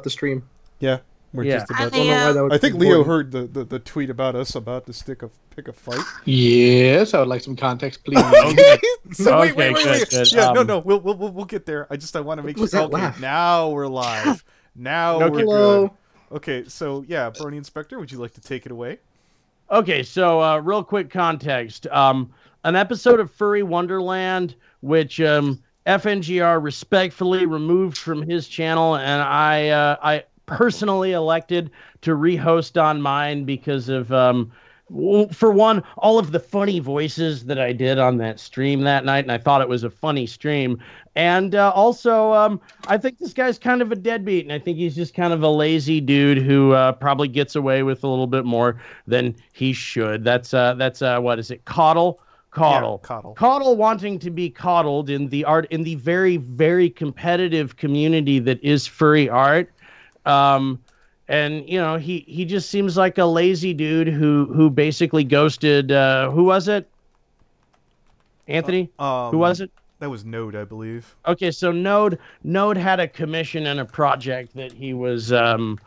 about the stream. Yeah, we're just about. I don't know why that would I think be Leo important. heard the tweet about us about to pick a fight. Yes, I would like some context, please. Okay. So Okay, wait. good. Yeah, no, we'll get there. I want to make was sure. that Okay, laugh? now we're live. Now we're Hello. good. Okay, so yeah, Brony Inspector, would you like to take it away? Okay, so real quick context. An episode of Furry Wonderland, which FNGR respectfully removed from his channel, and I personally elected to rehost on mine because of, for one, all of the funny voices that I did on that stream that night, and I thought it was a funny stream. And also, I think this guy's kind of a deadbeat, and I think he's just kind of a lazy dude who probably gets away with a little bit more than he should. That's what is it? Caudle. Yeah, Caudle. Caudle wanting to be coddled in the very, very competitive community that is furry art. And you know, he just seems like a lazy dude who basically ghosted who was it? Anthony? Who was it? That was Node, I believe. Okay, so Node had a commission and a project that he was I'm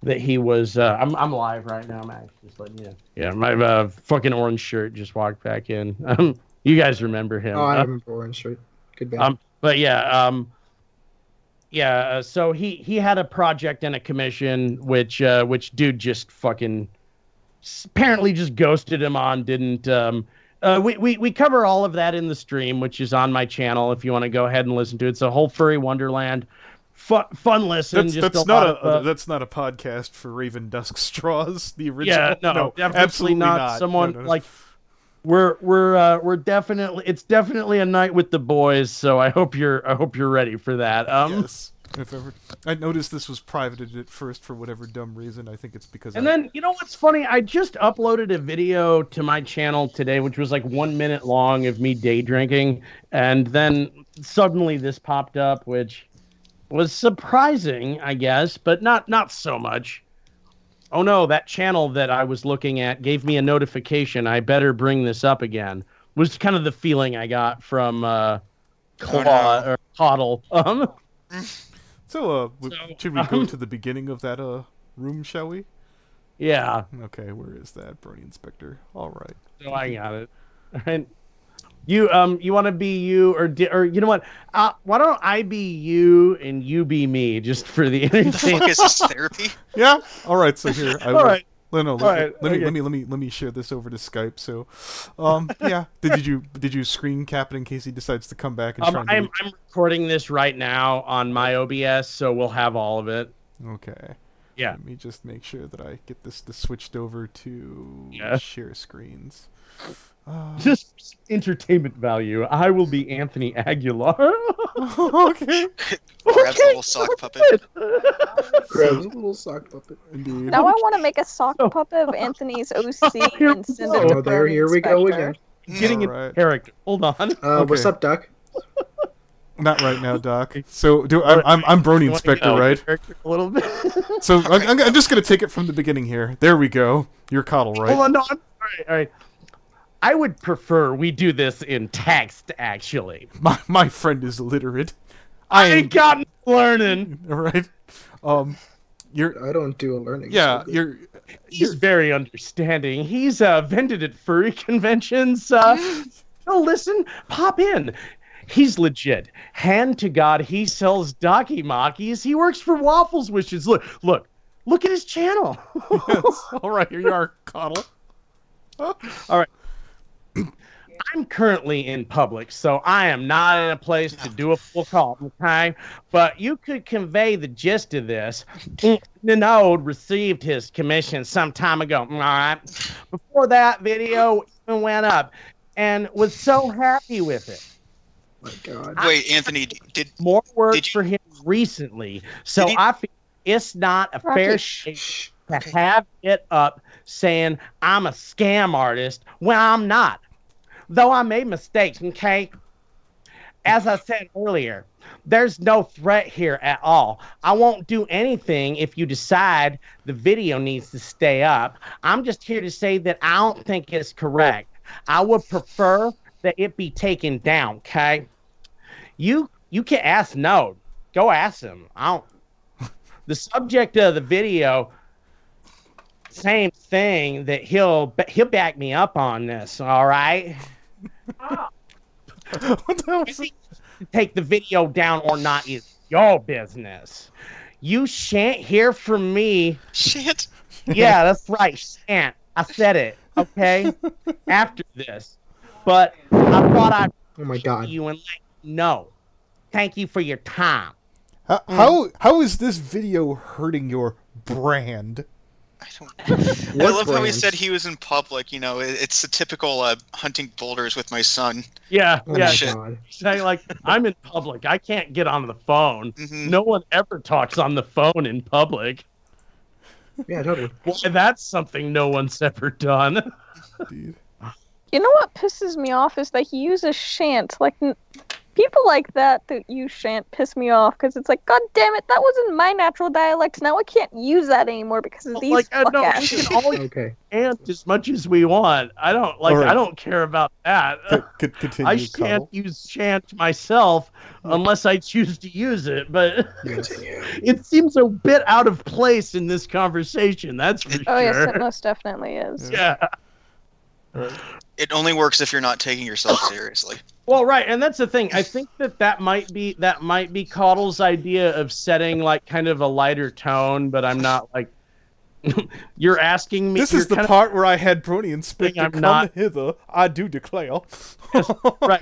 live right now, Max. Just letting you know. Yeah, my fucking orange shirt just walked back in. You guys remember him? Oh, I remember orange shirt. Good bad. But yeah, so he had a project and a commission, which dude just fucking apparently just ghosted him on. Didn't we cover all of that in the stream, which is on my channel if you want to go ahead and listen to it. It's a whole Furry Wonderland. Fun listen. That's not a podcast for Raven Dusk Straws. The original. Yeah, no, absolutely not. Someone no. like we're definitely, it's definitely a night with the boys. So I hope you're ready for that. Yes. If ever, I noticed this was privated at first for whatever dumb reason. I think it's because. And then you know what's funny? I just uploaded a video to my channel today, which was like 1 minute long of me day drinking, and then suddenly this popped up, which was surprising, I guess, but not so much. Oh no, that channel that I was looking at gave me a notification. I better bring this up again. Was kind of the feeling I got from or Caudle. So, should we go to the beginning of that room, shall we? Yeah. Okay, where is that, Brony Inspector? All right. So I got it. All right. You want to be you, or you know what? Why don't I be you and you be me, just for the entertainment? The fuck is this therapy? Yeah. All right. So here, right. Let me share this over to Skype. So, yeah. Did you screen cap it in case he decides to come back and try? I'm recording this right now on my OBS, so we'll have all of it. Okay. Yeah. Let me just make sure that I get this switched over to share screens. Just entertainment value. I will be Anthony Aguilar. Okay. Grabs a little sock puppet. Grabs a little sock puppet. Indeed. Now I want to make a sock puppet of Anthony's OC and send it to Oh, there, here we go again. Getting in character. Hold on. What's up, Doc? Not right now, Doc. So I'm Brony Inspector, right? A little bit. So I'm just gonna take it from the beginning here. There we go. You're Caudle, right? Hold on, no, all right. I would prefer we do this in text, actually. My friend is illiterate. I ain't got learning. All right. I don't do a learning. Yeah, so He's very understanding. He's vended at furry conventions. Listen, pop in. He's legit. Hand to God, he sells Doki Makis. He works for Waffles Wishes. Look at his channel. Yes. All right, here you are, Caudle. All right. I'm currently in public, so I am not in a place to do a full call, okay? But you could convey the gist of this. Node received his commission some time ago, all right? Before that video even went up, and was so happy with it. my God. Wait, Anthony, did more work did you- for him recently, so I feel it's not a fair shake to have it up saying I'm a scam artist when I'm not. Though I made mistakes, okay? As I said earlier, there's no threat here at all. I won't do anything if you decide the video needs to stay up. I'm just here to say that I don't think it's correct. I would prefer that it be taken down, okay? You can ask Node. Go ask him. I don't. the subject of the video, same thing, that he'll back me up on this, all right? What the hell was that? Take the video down or not is your business. You shan't hear from me. Shit. Yeah, that's right, shan't. I said it, okay? After this. But I thought I'd Oh my God. you and let you know. Thank you for your time. How is this video hurting your brand? I love how he brand? said he was in public. You know, it's the typical hunting boulders with my son. Yeah, Oh yeah. my shit. God. Saying like, I'm in public. I can't get on the phone. Mhm. No one ever talks on the phone in public. Yeah, totally. Boy, that's something no one's ever done. Dude. You know what pisses me off is that he uses shan't. Like, people like that use shan't piss me off because it's like, God damn it, that wasn't my natural dialect. Now I can't use that anymore because of these No, fuck-ass. we can always Okay. chant as much as we want. I don't like. All right. I don't care about that. Continue, I Caudle. can't use chant myself unless I choose to use it. But Yes. it seems a bit out of place in this conversation. That's for Oh yes, sure. it most definitely is. Yeah. It only works if you're not taking yourself seriously. Well, right, and that's the thing. I think that might be Caudle's idea of setting like kind of a lighter tone, but I'm not like. You're asking me. This is the part where I had Brony Inspector I'm come not- hither. I do declare. Right.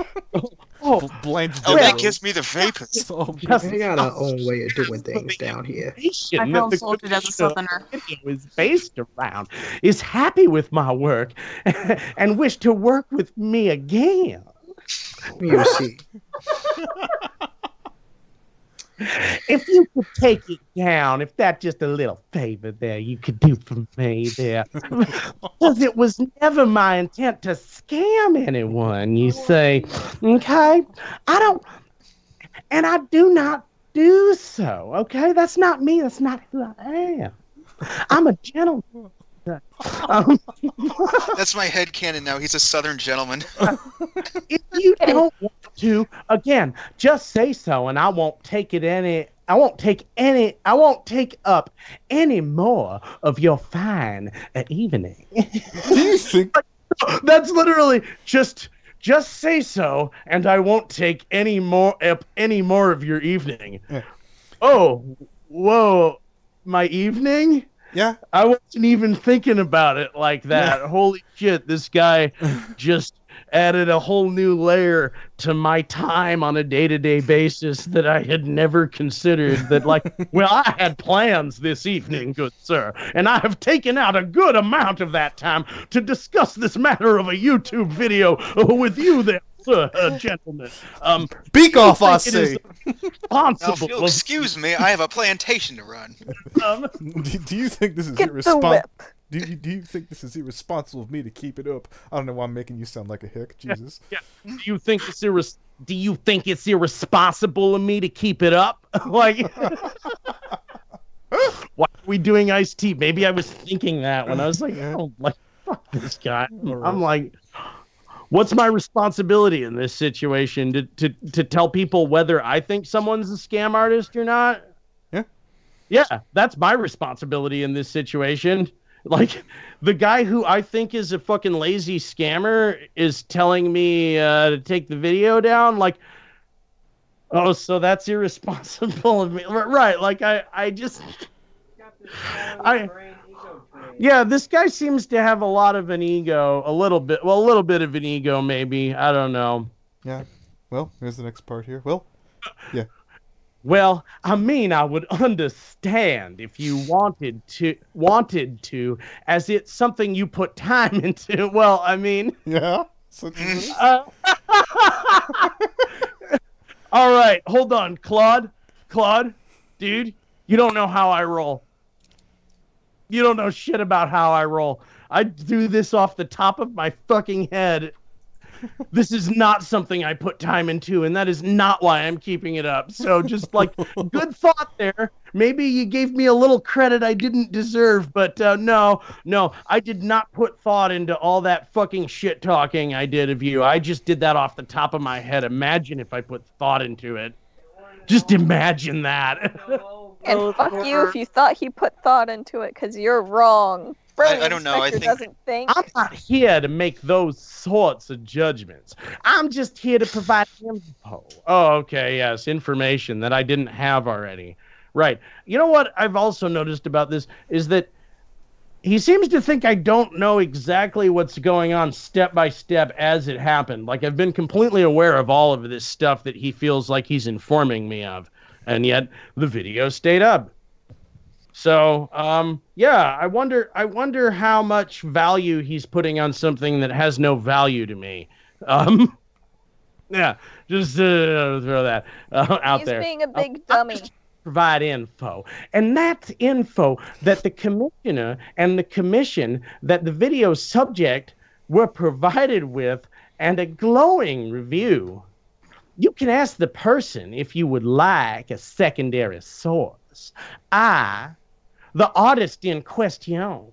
Oh, Blanche Oh, Devereaux. that gives me the vapors. Oh, We got our own way of doing things down here. I feel insulted as a southerner. Video is based around is happy with my work and wish to work with me again. You see. If you could take it down, if that's just a little favor there you could do for me there. Because it was never my intent to scam anyone, you say. Okay? I do not do so, okay? That's not me. That's not who I am. I'm a gentleman. That's my headcanon now. He's a southern gentleman. If you don't want to, again, just say so, and I won't take up any more of your fine evening. do you think? That's literally just say so, and I won't take any more of your evening. Yeah. Oh, whoa, my evening? Yeah. I wasn't even thinking about it like that. Yeah. Holy shit, this guy just added a whole new layer to my time on a day-to-day basis that I had never considered. That, like, well, I had plans this evening, good sir, and I have taken out a good amount of that time to discuss this matter of a YouTube video with you there, sir, gentlemen. Beak off, I I think it say. is Now, if responsible you'll of- excuse me, I have a plantation to run. Do you think this is Get the irresponsible? whip. Do you think this is irresponsible of me to keep it up? I don't know why I'm making you sound like a hick. Jesus. Yeah. Do you think it's irresponsible of me to keep it up? Like, why are we doing iced tea? Maybe I was thinking that when I was like, oh, like, fuck this guy. I'm like, what's my responsibility in this situation? To tell people whether I think someone's a scam artist or not? Yeah. Yeah, that's my responsibility in this situation. Like, the guy who I think is a fucking lazy scammer is telling me to take the video down. Like, oh, so that's irresponsible of me. Right, like, yeah, this guy seems to have a lot of an ego, a little bit of an ego, maybe. I don't know. Yeah. Well, here's the next part here. Well, yeah. Well, I mean, I would understand if you wanted to, as it's something you put time into. Well, I mean, Yeah. Such as all right, hold on, Claude, dude, you don't know how I roll. You don't know shit about how I roll. I do this off the top of my fucking head. This is not something I put time into, and that is not why I'm keeping it up. So just like, good thought there. Maybe you gave me a little credit I didn't deserve, but no, I did not put thought into all that fucking shit talking I did of you. I just did that off the top of my head. Imagine if I put thought into it. Just imagine that. And fuck you if you thought he put thought into it, because you're wrong. I don't know. I Inspector think doesn't think. I'm not here to make those sorts of judgments. I'm just here to provide info. Oh, okay, yes, information that I didn't have already. Right. You know what I've also noticed about this is that he seems to think I don't know exactly what's going on step by step as it happened. Like, I've been completely aware of all of this stuff that he feels like he's informing me of. And yet the video stayed up. So, yeah, I wonder how much value he's putting on something that has no value to me. Yeah, just throw that out there. He's being a big dummy. Provide info, and that's info that the commissioner and the commission that the video subject were provided with, and a glowing review. You can ask the person if you would like a secondary source. I, the artist in question,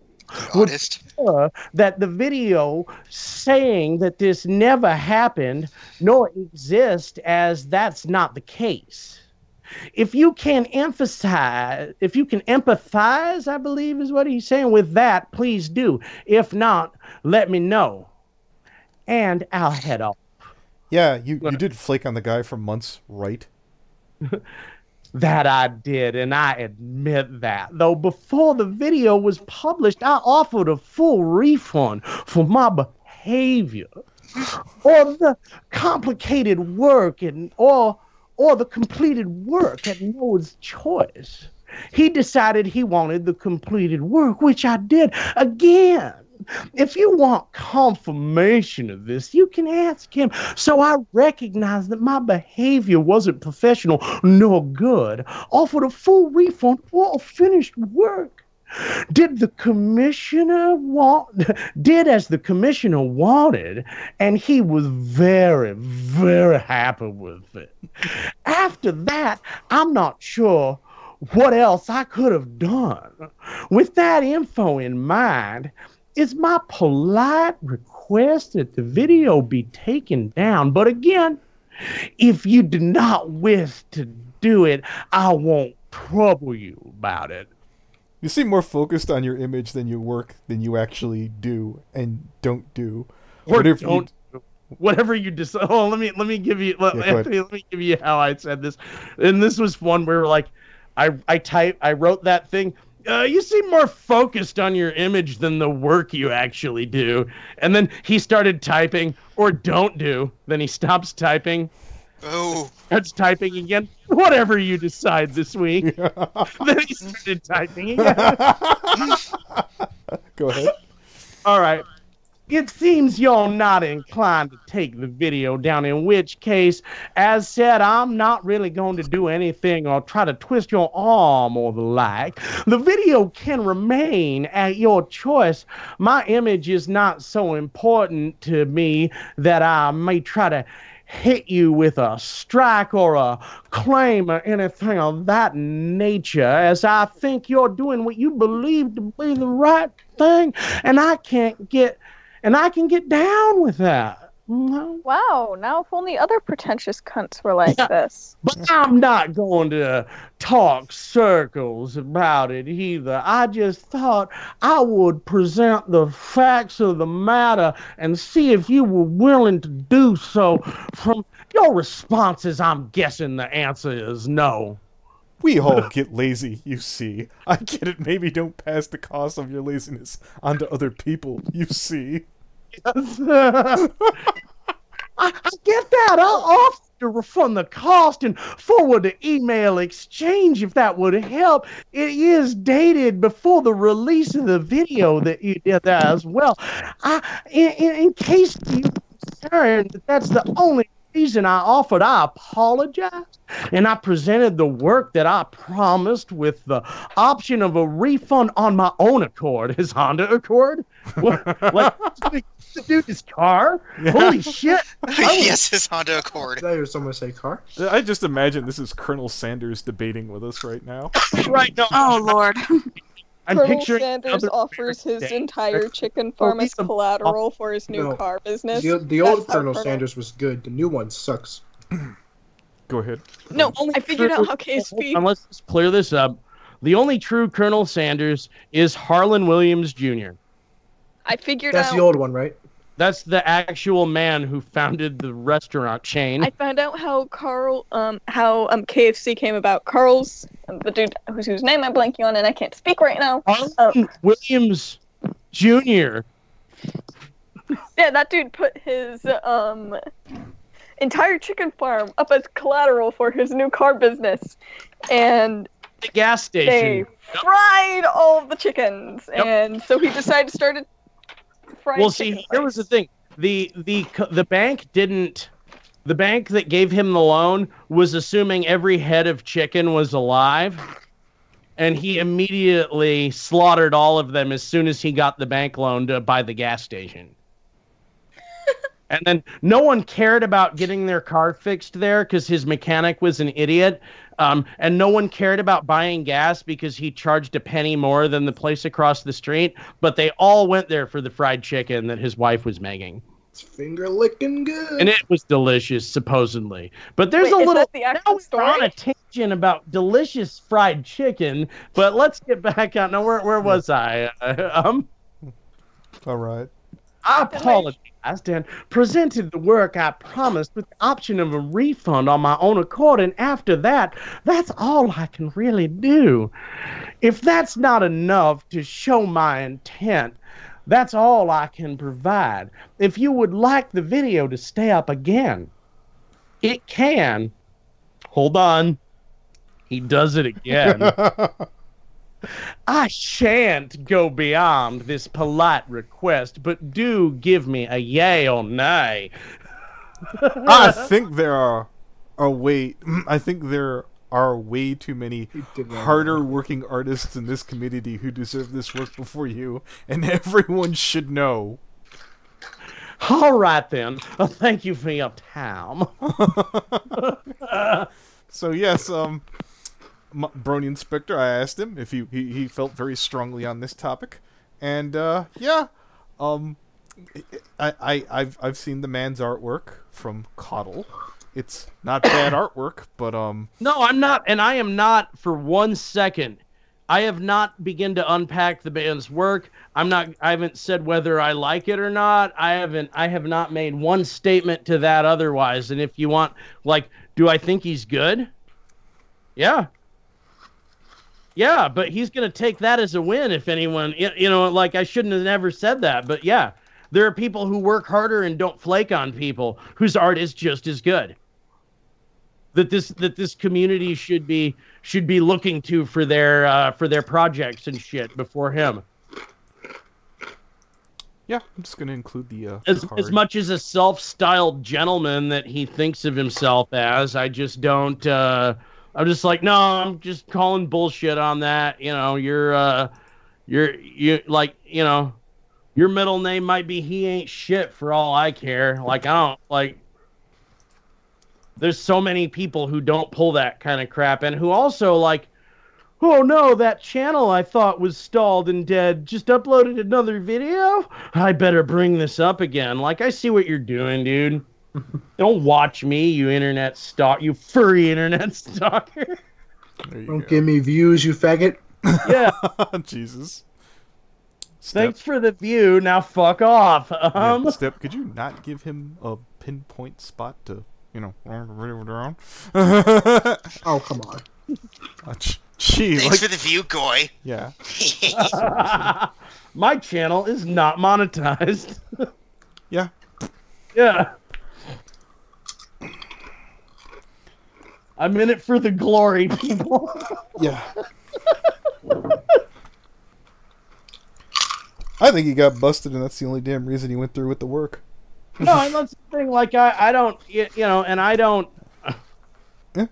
would prefer that the video saying that this never happened nor exist, as that's not the case. If you can empathize, I believe is what he's saying with that, please do. If not, let me know. And I'll head off. Yeah, you did flake on the guy for months, right? That I did, and I admit that. Though before the video was published, I offered a full refund for my behavior. Or the complicated work or the completed work at Noah's choice. He decided he wanted the completed work, which I did. Again, if you want confirmation of this, you can ask him. So I recognized that my behavior wasn't professional nor good. Offered a full refund for a finished work. Did as the commissioner wanted, and he was very, very happy with it. After that, I'm not sure what else I could have done. With that info in mind, it's my polite request that the video be taken down. But again, if you do not wish to do it, I won't trouble you about it. You seem more focused on your image than your work than you actually do and don't do. Whatever you decide. Oh, let me give you. Anthony, let me give you how I said this. And this was one where, like, I wrote that thing. You seem more focused on your image than the work you actually do. And then he started typing, or don't do. Then he stops typing. Oh. Starts typing again. Whatever you decide this week. Then he started typing again. Go ahead. All right. It seems you're not inclined to take the video down, in which case, as said, I'm not really going to do anything or try to twist your arm or the like. The video can remain at your choice. My image is not so important to me that I may try to hit you with a strike or a claim or anything of that nature, as I think you're doing what you believe to be the right thing, and I can get down with that. Wow, now if only other pretentious cunts were like this. But I'm not going to talk circles about it either. I just thought I would present the facts of the matter and see if you were willing to do so. From your responses, I'm guessing the answer is no. We all get lazy, you see. I get it. Maybe don't pass the cost of your laziness onto other people, you see. I get that. I'll offer to refund the cost and forward the email exchange if that would help. It is dated before the release of the video that you did that as well. In case you're concerned that that's the only reason I offered, I apologize. And I presented the work that I promised with the option of a refund on my own accord. His Honda Accord? What? Like, the dude's car? Holy shit. Yes, his Honda Accord. I thought you were someone say car. I just imagine this is Colonel Sanders debating with us right now. Right, no. Oh, Lord. I'm Colonel picturing Sanders offers his entire chicken farm as collateral for his new car business. The old Colonel Sanders was good. The new one sucks. Go ahead. No, I figured out how KSP. Let's clear this up. The only true Colonel Sanders is Harlan Williams Jr. I figured That's out. the old one, right? That's the actual man who founded the restaurant chain. I found out how KFC came about. Carl's the dude whose name I'm blanking on, and I can't speak right now. Harlan Williams Jr. Yeah, that dude put his entire chicken farm up as collateral for his new car business, and The gas station. they fried all of the chickens, and so he decided to start a fried Well, chicken see, here was the place. thing. The bank didn't. The bank that gave him the loan was assuming every head of chicken was alive, and he immediately slaughtered all of them as soon as he got the bank loan to buy the gas station. And then no one cared about getting their car fixed there because his mechanic was an idiot. And no one cared about buying gas because he charged a penny more than the place across the street. But they all went there for the fried chicken that his wife was making. It's finger licking good. And it was delicious, supposedly. But there's Wait, a is little. that the actual Now we're on a tangent about delicious fried chicken. But let's get back on. Now, where was I? All right. I apologized and presented the work I promised with the option of a refund on my own accord, and after that, that's all I can really do. If that's not enough to show my intent, that's all I can provide. If you would like the video to stay up again, it can. Hold on. He does it again. I shan't go beyond this polite request, but do give me a yay or nay. I think there are way too many harder working artists in this community who deserve this work before you, and everyone should know. All right then. Thank you for your time. So yes, Brony Inspector, I asked him if he felt very strongly on this topic, and yeah, I've seen the man's artwork from Caudle. It's not bad artwork, but No, I'm not, and I am not for 1 second. I have not begun to unpack the band's work. I haven't said whether I like it or not. I have not made one statement to that otherwise. And if you want, like, do I think he's good? Yeah. Yeah, but he's going to take that as a win if anyone, like I shouldn't have never said that. But yeah, there are people who work harder and don't flake on people whose art is just as good. That this community should be looking to for their projects and shit before him. yeah, I'm just gonna include the As much as a self-styled gentleman that he thinks of himself as, I just don't. I'm just like, no, I'm just calling bullshit on that. You're like, your middle name might be he ain't shit for all I care. Like, I don't like. There's so many people who don't pull that kind of crap and who also like, oh no, that channel I thought was stalled and dead just uploaded another video? I better bring this up again. Like, I see what you're doing, dude. Don't watch me, you furry internet stalker. Don't give me views, you faggot. Yeah. Jesus. Thanks for the view. Now fuck off. Yeah, Step, could you not give him a pinpoint spot to, around? Oh, come on. Gee, Thanks for the view, Goy. Yeah. My channel is not monetized. Yeah. Yeah. I'm in it for the glory, people. Yeah. I think he got busted, and that's the only damn reason he went through with the work. No, and that's the thing. Like, I don't, and I don't. Yeah.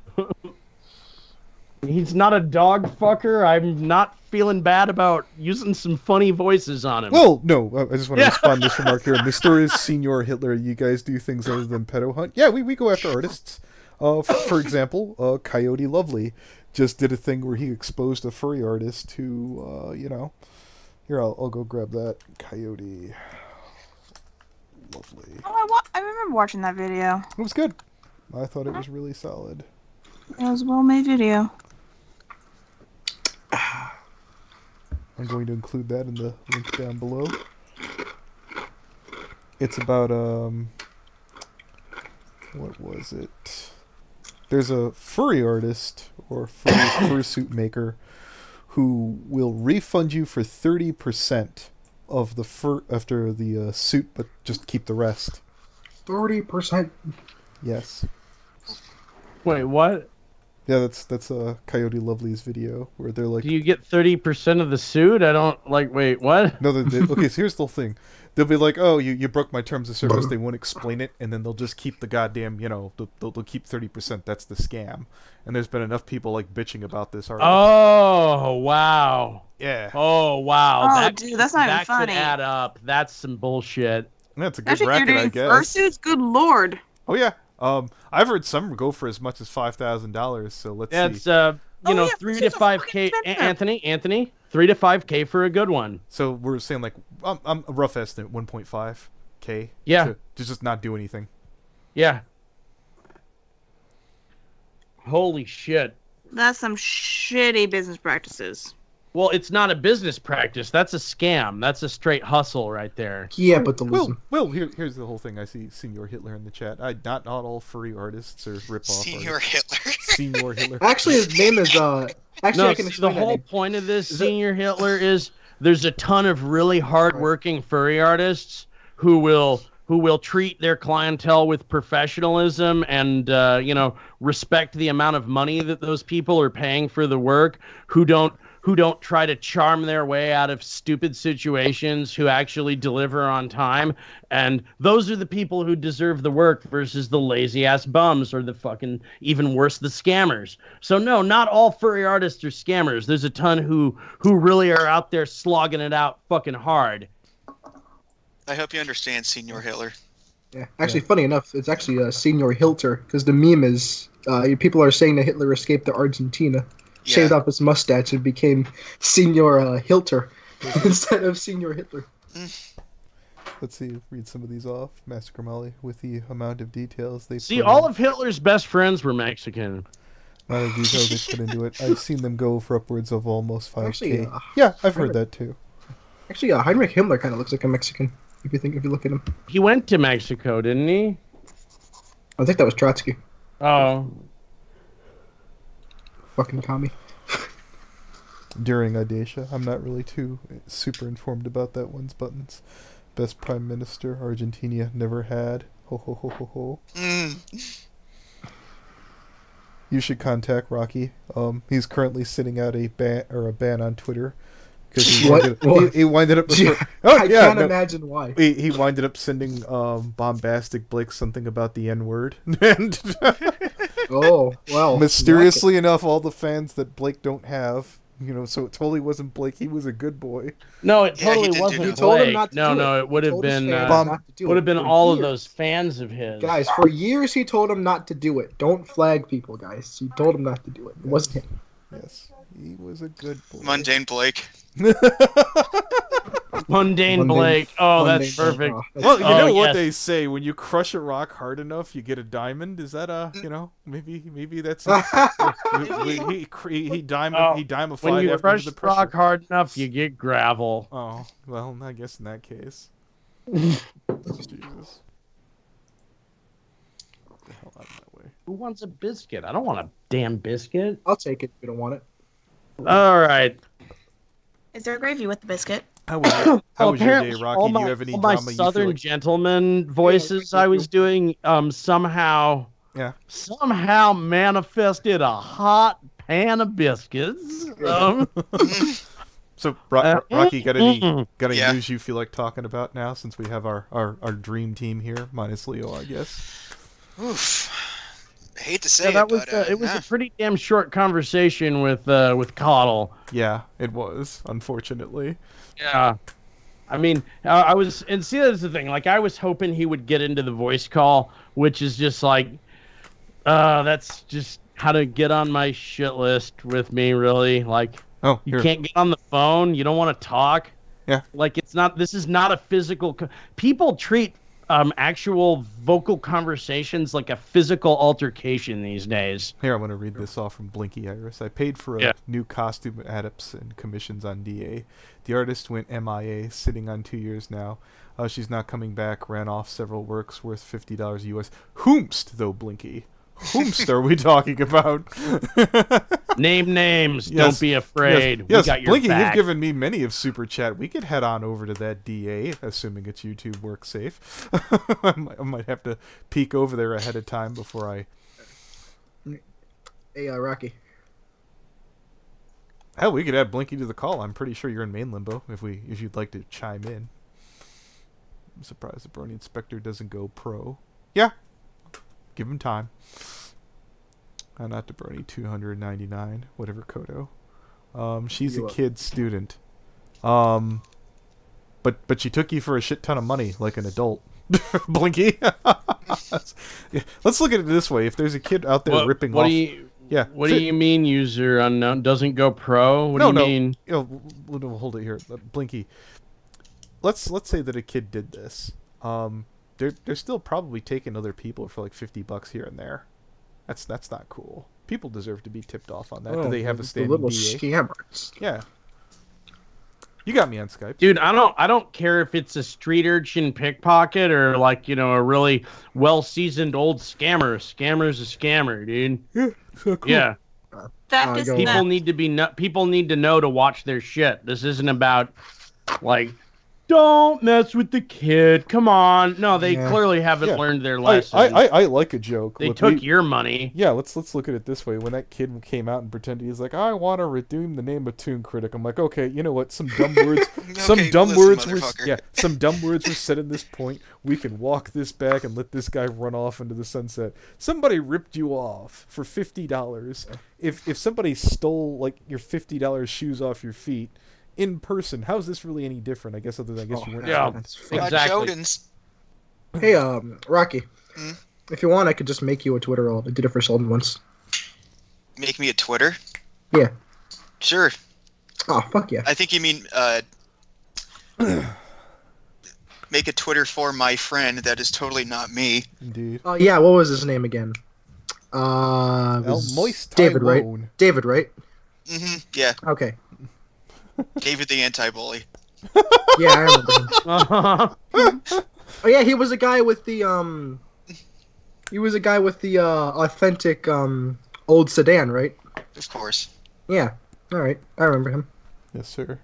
He's not a dog fucker. I'm not feeling bad about using some funny voices on him. Well, no, I just want to respond to this remark here. The story is Senior Hitler. You guys do things other than pedo hunt. Yeah, we go after artists. For example, Coyote Lovely just did a thing where he exposed a furry artist who, Here, I'll go grab that. Coyote Lovely. Oh, I remember watching that video. It was good. I thought it was really solid. It was a well-made video. I'm going to include that in the link down below. It's about, what was it? There's a furry artist, or fursuit maker, who will refund you for 30% of the fur after the suit, but just keep the rest. 30%. Yes. Wait, what? Yeah, that's Coyote Lovely's video where they're like, Do you get 30% of the suit? I don't like. Wait, what? no, okay. So here's the whole thing. They'll be like, oh, you broke my terms of service. They won't explain it, and then they'll just keep the goddamn, they'll keep 30%. That's the scam. And there's been enough people like bitching about this already. Oh wow. Yeah. Oh wow. Oh, dude, that's not even that funny. could add up. That's some bullshit. That's a good Especially if racket, you're I doing guess. fursuits, good lord. Oh yeah. I've heard some go for as much as $5,000. So let's That's see. Yeah, 3 to fursuits are 5K. fucking expensive. Anthony, 3 to 5K for a good one. So we're saying like, I'm a rough estimate, 1.5K. Yeah. To just not do anything. Yeah. Holy shit. That's some shitty business practices. Well, it's not a business practice. That's a scam. That's a straight hustle right there. Yeah, but listen. Well, here's the whole thing. I see Senior Hitler in the chat. Not all furry artists are rip-off Senior artists. Hitler. Senior Hitler. Actually, his name is Actually, No, I can the explain that whole name. point of this, Senior Hitler, is there's a ton of really hardworking furry artists who will treat their clientele with professionalism and respect the amount of money that those people are paying for the work, who don't try to charm their way out of stupid situations, who actually deliver on time. And those are the people who deserve the work versus the lazy ass bums or the fucking, even worse, the scammers. So no, not all furry artists are scammers. There's a ton who really are out there slogging it out fucking hard. I hope you understand, Senior Hitler. Yeah, actually, funny enough, it's actually Senior Hilter, because the meme is people are saying that Hitler escaped to Argentina, shaved off his mustache, and became Senior Hilter instead of Senior Hitler. Let's see, read some of these off. Massacre Molly with the amount of details they See, put all in. of Hitler's best friends were Mexican. Amount of details they put into it. I've seen them go for upwards of almost 5K. Actually, yeah, I've heard that too. Actually, Heinrich Himmler kind of looks like a Mexican. If you look at him, He went to Mexico, didn't he? I think that was Trotsky. Oh. Fucking commie. During Audacia, I'm not really too super informed about that one's buttons. Best Prime Minister Argentina never had. Ho ho ho ho ho. You should contact Rocky. He's currently sitting out a ban on Twitter because he winded up. I can't imagine why. He winded up sending bombastic Blake something about the N-word, and Oh well. mysteriously enough, all the fans that Blake don't have. So it totally wasn't Blake. He was a good boy. No, it Yeah, he totally did do wasn't that. You told him Blake. not to No, do no, it. it would He have told his been fans Bomb- not to do would it have been for all of years. those fans of his. Guys, for years he told him not to do it. Don't flag people, guys. He told him not to do it. It wasn't him. Yes, he was a good boy. Mundane Blake. Mundane Blake. Oh, that's Mundane perfect. Blake. Well, you know what yes. they say: when you crush a rock hard enough, you get a diamond. Is that maybe that's he dimified When you after crush the pressure. rock hard enough, you get gravel. Oh well, I guess in that case. Jesus. Get the hell out of that way. Who wants a biscuit? I don't want a damn biscuit. I'll take it if you don't want it. All right. Is there gravy with the biscuit? How was your day, Apparently, Rocky? all Do my, you have any all my drama? Southern You feel like... gentleman voices I was doing somehow manifested a hot pan of biscuits. So, Rocky, got any Yeah. news you feel like talking about now? Since we have our dream team here, minus Leo, I guess. Oof. I hate to say Yeah, that it, was but it was a pretty damn short conversation with Caudle. Yeah, it was, unfortunately. Yeah, I mean, I was, and see, that's the thing. Like, I was hoping he would get into the voice call, which is just like, that's just how to get on my shit list with me. Really, like, Oh, you here. can't get on the phone. You don't want to talk. Yeah. Like, it's not. This is not a physical. People treat actual vocal conversations, like a physical altercation these days. Here, I'm going to read this off from Blinky Iris. I paid for a new costume adapts and commissions on DA. The artist went MIA, sitting on 2 years now. She's not coming back, ran off several works worth $50 US. Whomst, though, Blinky. Whomst are we talking about? Name names. Yes, don't be afraid. Yes, We got your Blinky, back. you've given me many of Super Chat. We could head on over to that DA, assuming it's YouTube work safe. I might have to peek over there ahead of time before I... Hey, Rocky. Hell, we could add Blinky to the call. I'm pretty sure you're in main limbo if you'd like to chime in. I'm surprised the Brony Inspector doesn't go pro. Yeah. Give him time. Not to Brony, 299, whatever Kodo. She's a kid student. But she took you for a shit ton of money, like an adult. Blinky. Let's look at it this way. If there's a kid out there ripping off... What do you mean user unknown? Doesn't go pro? What do you mean? We'll hold it here. Blinky. Let's say that a kid did this. They're still probably taking other people for like $50 here and there. That's not cool. People deserve to be tipped off on that. Do they have a standing little DA? scammers. Yeah. You got me on Skype. Dude, I don't care if it's a street urchin pickpocket or like, a really well-seasoned old scammer. A scammer's a scammer, dude. Yeah. So cool. Yeah. Theft is People theft. need to people need to know to watch their shit. This isn't about like don't mess with the kid. Come on. No, they clearly haven't learned their lesson. I like a joke. They took your money. Yeah, let's look at it this way. When that kid came out and pretended he's like, I want to redeem the name of Toon Critic. I'm like, okay, you know what? Some dumb words. Some dumb words were said at this point. We can walk this back and let this guy run off into the sunset. Somebody ripped you off for $50. If somebody stole like your $50 shoes off your feet in person, how is this really any different? I guess other than you weren't. Yeah, exactly. Hey, Rocky. If you want, I could just make you a Twitter role. I did it for Sheldon once. Make me a Twitter? Yeah. Sure. Oh, fuck yeah. I think you mean make a Twitter for my friend. That is totally not me. Indeed. Oh, yeah, what was his name again? It was Moist David, right? Tyrone. David, right? Mm-hmm. Yeah. Okay. David the anti-bully. Yeah, I remember him. Oh yeah, he was a guy with the authentic old sedan, right? Of course. Yeah. All right, I remember him. Yes, sir.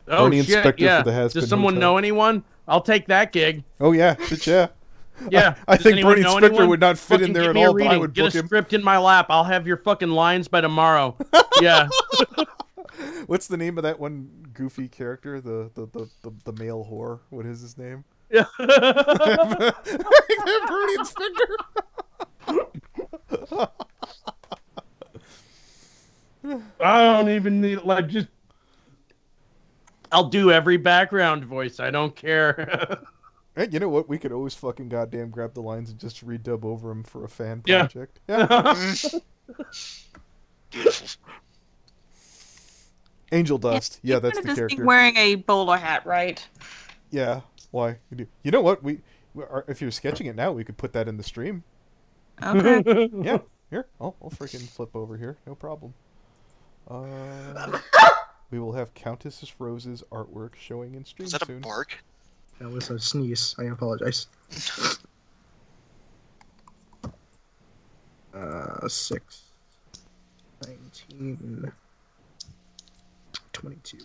Oh Brony shit! Inspector Yeah. for the Has-Been Does someone Hotel. know anyone? I'll take that gig. Oh yeah, shit, yeah. Yeah. I Does think anyone Brony know Inspector anyone? would not fit Fucking in there give at me a all, but I reading. would Get book a him. script in my lap. I'll have your fucking lines by tomorrow. Yeah. What's the name of that one goofy character? The male whore. What is his name? Yeah. Brony Inspector. I don't even need just. I'll do every background voice. I don't care. Hey, you know what? We could always fucking goddamn grab the lines and just redub over them for a fan Yeah. project. Yeah. Beautiful. Angel Dust. Yeah, You're that's gonna the just character. be wearing a bowler hat, right? Yeah. Why? You know what? If you're sketching it now, we could put that in the stream. Okay. Yeah. Here, I'll freaking flip over here. No problem. We will have Countess Rose's artwork showing in stream Is that a soon. bark? That was a sneeze. I apologize. 6, 19, 22.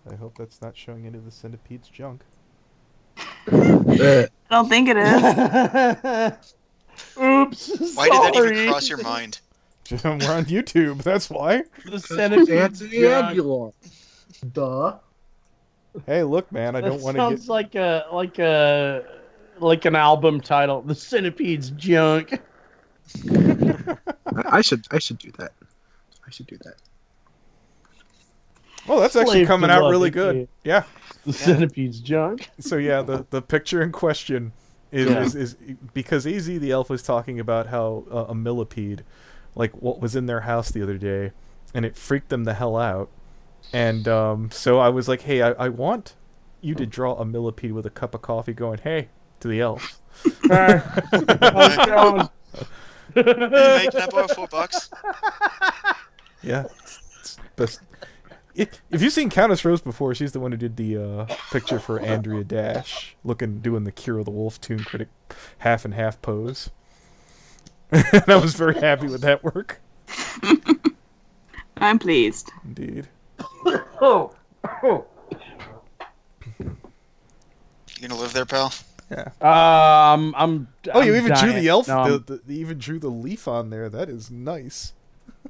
I hope that's not showing into the centipede's junk. I don't think it is. Oops. Why did that even sorry. cross your mind? We're on YouTube. That's why. The It's Senate Anthony Aguilar. Duh. Hey, look, man. I That don't want to sounds get. like an album title. The Centipede's junk. I should do that. I should do that. Oh, that's actually Slave coming to out love, really you good. kid. Yeah. The Centipede's junk. So yeah, the picture in question is because AZ the elf was talking about how a millipede, like what was in their house the other day, and it freaked them the hell out. And so I was like, hey, I want you to draw a millipede with a cup of coffee going, "Hey," to the elf. Make that boy $4. Yeah. It's best. If you've seen Countess Rose before, she's the one who did the picture for Andrea Dash, doing the Cure of the Wolf Toon Critic half and half pose. And I was very happy with that work. I'm pleased. Indeed. You gonna live there, pal? Yeah. I'm. Oh, you even drew dying. the elf. No, You even drew the leaf on there. That is nice.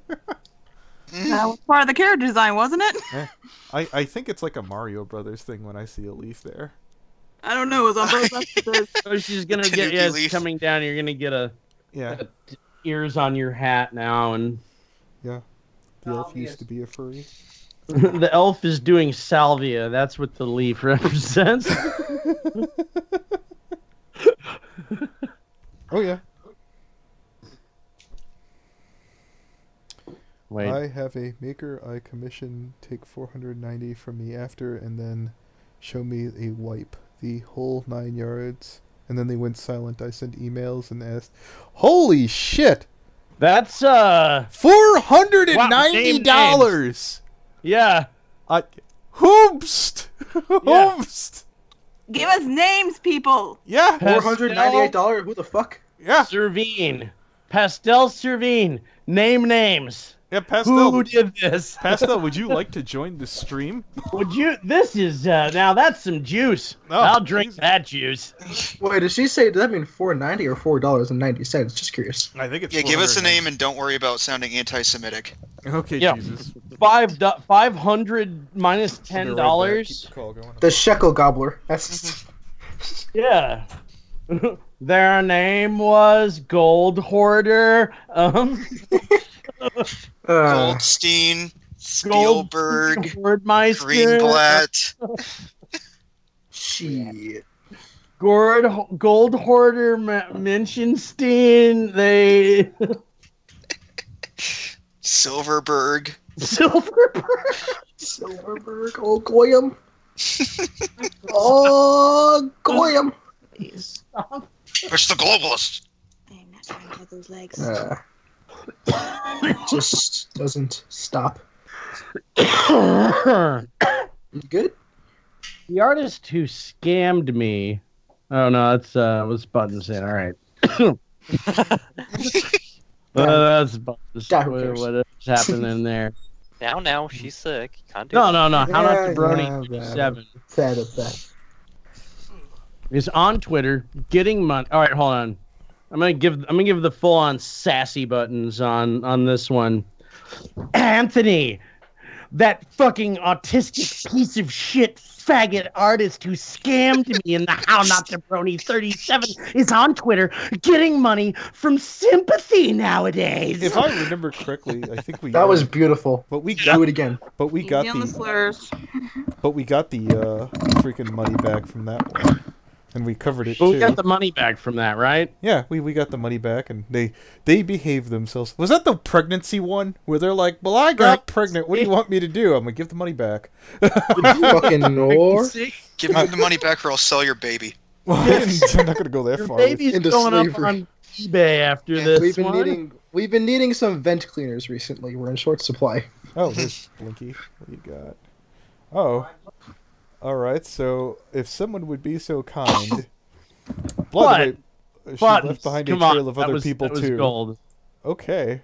That was part of the character design, wasn't it? Yeah. I think it's like a Mario Brothers thing when I see a leaf there. I don't know. It was on both episodes. So she's gonna get. Tanuki Yeah, it's leaf. coming down. You're gonna get Yeah. ears on your hat now, and Yeah. The elf used to be a furry. the elf is doing salvia. That's what the leaf represents. Oh yeah. Wait. I have a maker I commission take 490 from me after and then show me a wipe. The whole 9 yards. And then they went silent. I sent emails and asked, "Holy shit! That's $490! yeah. Hoomst! Hoomst! Give us names, people. Yeah! $498. Who the fuck? Yeah! Servine. Pastel Servine. Name names. Yeah, Pastel. Who did this? Pastel, would you like to join the stream? Would you? This is now that's some juice. Oh, I'll drink geez. that juice. Wait, did she say, does that mean $4.90 or $4.90? Just curious. I think it's Yeah, give us a 490. name and don't worry about sounding anti-Semitic. Okay, Yeah. Jesus. 500 minus I'll be right back. $10. Keep the call going. The shekel gobbler. That's Yeah. Their name was Gold Hoarder. Goldstein, Spielberg, Hoardmeister. Greenblatt. shit. Gold Hoarder Menschenstein. They Silverberg. Silverberg. Silverberg. Oh, Goyam. Oh, Goyam. Push the globalists. I'm not trying to get those legs. Just doesn't stop. The You good? artist who scammed me. Oh no, that's what's Buttons in? All right. That's Buttons. Yeah, who cares? Whatever's happening there? Now she's sick. Can't do No, it. no. How not the Brony yeah. 7 Sad of that. is on Twitter getting money. All right, hold on. I'm gonna give the full on sassy buttons on this one. Anthony, that fucking autistic piece of shit faggot artist who scammed me in the How Not to Brony 37 is on Twitter getting money from sympathy nowadays. If I remember correctly, I think we. That was beautiful. But we Do got. it again. But we got Easy on the the. slurs. But we got the freaking money back from that one, and we covered it But too. we got the money back from that, right? Yeah, we got the money back, and they behaved themselves. Was that the pregnancy one where they're like, "Well, I got pregnant. What do you want me to do? I'm gonna give the money back." Fucking or. Give me the money back or I'll sell your baby. Well, I'm not gonna go that Your far. baby's Into going slavery. up on eBay after Yeah, this We've been needing some vent cleaners recently. We're in short supply. Oh, there's Blinky. What do you got? Oh, all right. So if someone would be so kind, by the way, she left behind a trail of other people that was too. Gold. Okay.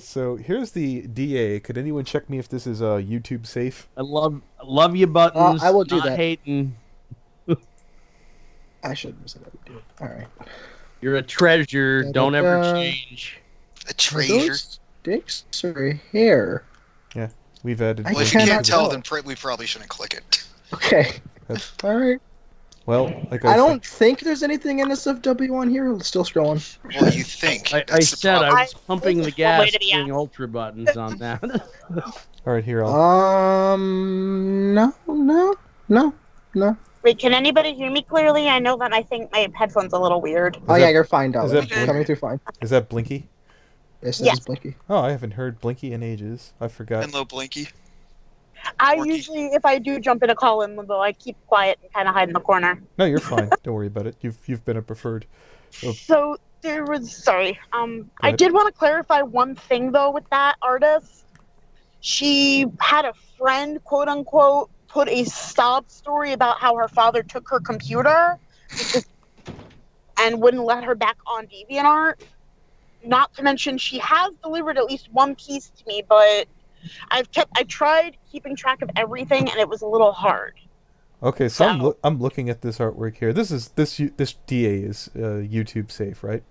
So here's the DA. Could anyone check me if this is YouTube safe? I love you, Buttons. I will do Not that. Hating. I shouldn't have said that. We do. All right. You're a treasure. Don't ever Da-da-da. change. A Are treasure. those dicks or hair? We've added. I Well, if Blinky you to can't the- tell, tell. then we probably shouldn't click it. Okay. That's- All right. Well, like I don't think there's anything NSFW on here. Still scrolling. Well, you think. I That's the said I problem. was pumping the Way gas, to be doing ultra buttons on that. All right, here. No. Wait, can anybody hear me clearly? I know that I think my headphone's a little weird. Oh that- yeah, you're fine, darling. that You're coming through fine. Is that Blinky? Yes, Yes. this is Blinky. Oh, I haven't heard Blinky in ages. I forgot. And low Blinky. I Porky. usually, if I do jump in a call-in limbo, I keep quiet and kind of hide in the corner. No, you're fine. Don't worry about it. You've been a preferred. Oh, So there was, sorry, I ahead. did want to clarify one thing though with that artist. She had a friend, quote unquote, put a sob story about how her father took her computer and wouldn't let her back on DeviantArt. Not to mention, she has delivered at least one piece to me, but I tried keeping track of everything, and it was a little hard. Okay, so I'm looking at this artwork here. This DA is YouTube safe, right?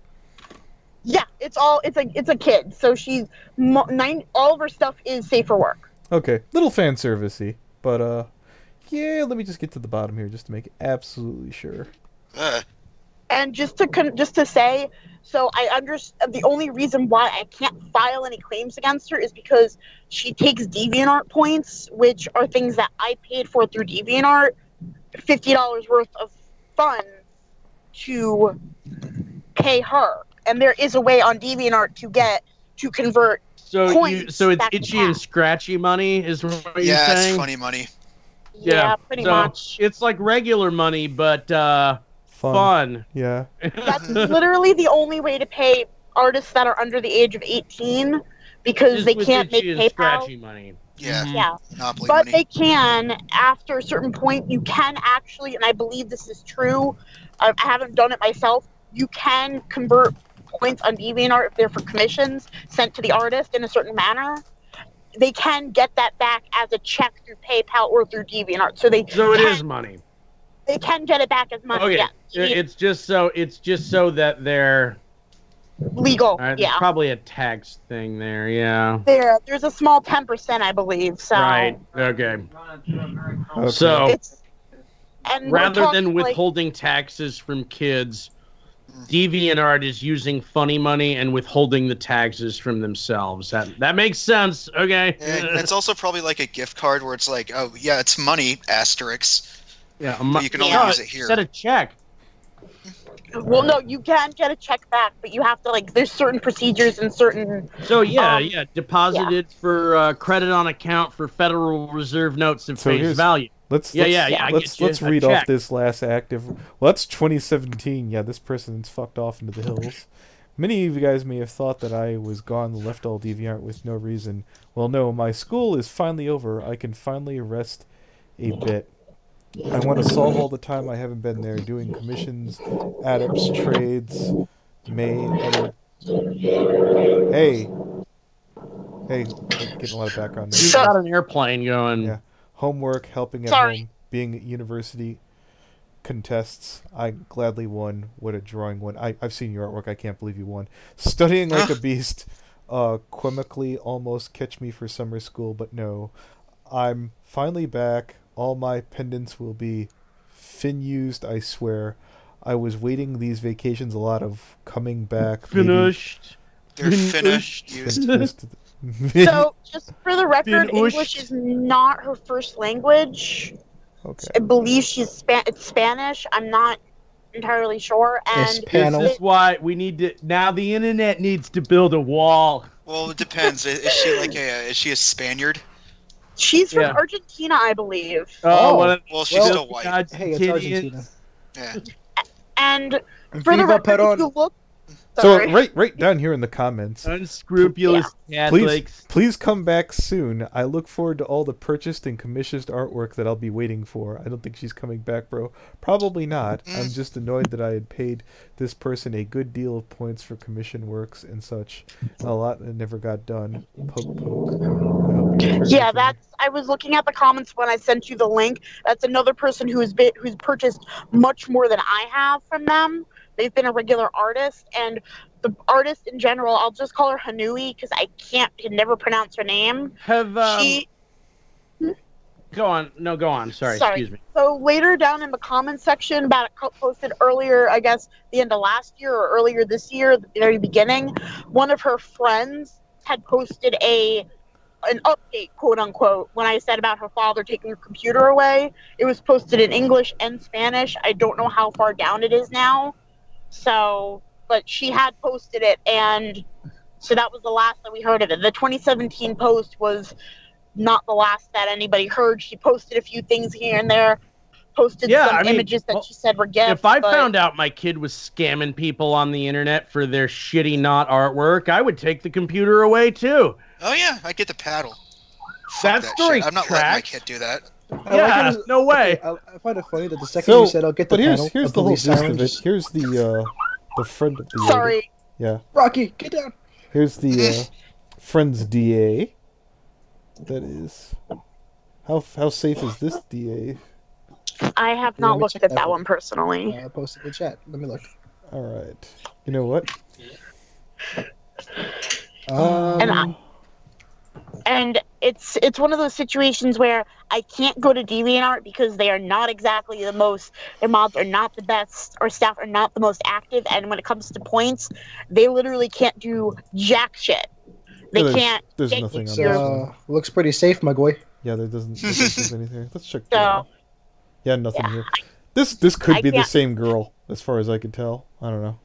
Yeah, it's a kid, so she's all of her stuff is safe for work. Okay, little fan servicey, but yeah. Let me just get to the bottom here just to make absolutely sure. And just to say, so I understand the only reason why I can't file any claims against her is because she takes DeviantArt points, which are things that I paid for through DeviantArt, $50 worth of funds to pay her. And there is a way on DeviantArt to convert points. So it's back to itchy and cash. scratchy money, is what you're saying? Yeah, it's funny money. Yeah, pretty much. It's like regular money, but fun. Yeah. That's literally the only way to pay artists that are under the age of 18 because they can't make itchy and PayPal. scratchy money. Yeah. Yeah. Monopoly But money. they can, after a certain point, you can actually, and I believe this is true, I haven't done it myself, you can convert points on DeviantArt if they're for commissions sent to the artist in a certain manner. They can get that back as a check through PayPal or through DeviantArt. So it is money. They can get it back as money. Okay, Yeah. it's just so that they're legal. there's Yeah. probably a tax thing there. Yeah. There's a small 10%, I believe. So Right. Okay. Okay. So it's and we're rather talking, than withholding taxes from kids, DeviantArt is using funny money and withholding the taxes from themselves. That makes sense. Okay. Yeah, it's also probably like a gift card where it's like, oh yeah, it's money, asterisk. Yeah, But you can only use it here. Set a check. Well, no, you can get a check back, but you have to there's certain procedures and certain. So deposited for credit on account for Federal Reserve notes and face value. Let's read off this last active. Well, that's 2017. Yeah, this person's fucked off into the hills. Many of you guys may have thought that I was gone and left all DeviantArt with no reason. Well, no, my school is finally over. I can finally rest a bit. I want to solve all the time I haven't been there, doing commissions, add-ups, trades, Hey, getting a lot of background noise. You've got an airplane going. Yeah. Homework, helping at home, being at university, contests. I gladly won. What a drawing one. I've seen your artwork. I can't believe you won. Studying like a beast. Quimically almost catch me for summer school, but no. I'm finally back. All my pendants will be fin-used, I swear. I was waiting these vacations a lot of coming back. Finished. They're finished. So, just for the record, English is not her first language. Okay. I believe it's Spanish. I'm not entirely sure. And this is why we need to. Now the internet needs to build a wall. Well, it depends. Is she a Spaniard? She's from Argentina, I believe. Well, she's still white. Hey, it's Argentina. Yeah. And for the record, if you look. So right down here in the comments, unscrupulous Catholics. Please come back soon. I look forward to all the purchased and commissioned artwork that I'll be waiting for. I don't think she's coming back, bro. Probably not. I'm just annoyed that I had paid this person a good deal of points for commission works and such. A lot that never got done. Poke. Yeah, I was looking at the comments when I sent you the link. That's another person who's purchased much more than I have from them. They've been a regular artist, and the artist in general, I'll just call her Hanui because I can never pronounce her name. Go on. No, go on. Sorry, excuse me. So later down in the comments section, about it posted earlier, I guess the end of last year or earlier this year, the very beginning, one of her friends had posted an update, quote unquote, when I said about her father taking her computer away. It was posted in English and Spanish. I don't know how far down it is now. So, but she had posted it, and so that was the last that we heard of it. The 2017 post was not the last that anybody heard. She posted a few things here and there, posted some images that she said were gifts. If I found out my kid was scamming people on the internet for their shitty not artwork, I would take the computer away too. Oh yeah, I get the paddle. That story shit. I'm not letting my kid do that. Yeah, no way. I find it funny that the second you said I'll get the panel, here's the whole gist of it. Here's the friend of the Sorry. Yeah. Rocky, get down. Here's the friend's DA. That is. How safe is this DA? I have not looked at that one personally. I posted in the chat. Let me look. All right. You know what? And it's one of those situations where I can't go to DeviantArt because they are not exactly the most, their mods are not the best, or staff are not the most active, and when it comes to points, they literally can't do jack shit. They can't. There's nothing on this. Looks pretty safe, my boy. Yeah, there doesn't there's anything. Let's check. Yeah, nothing here. This could be the same girl, as far as I could tell. I don't know.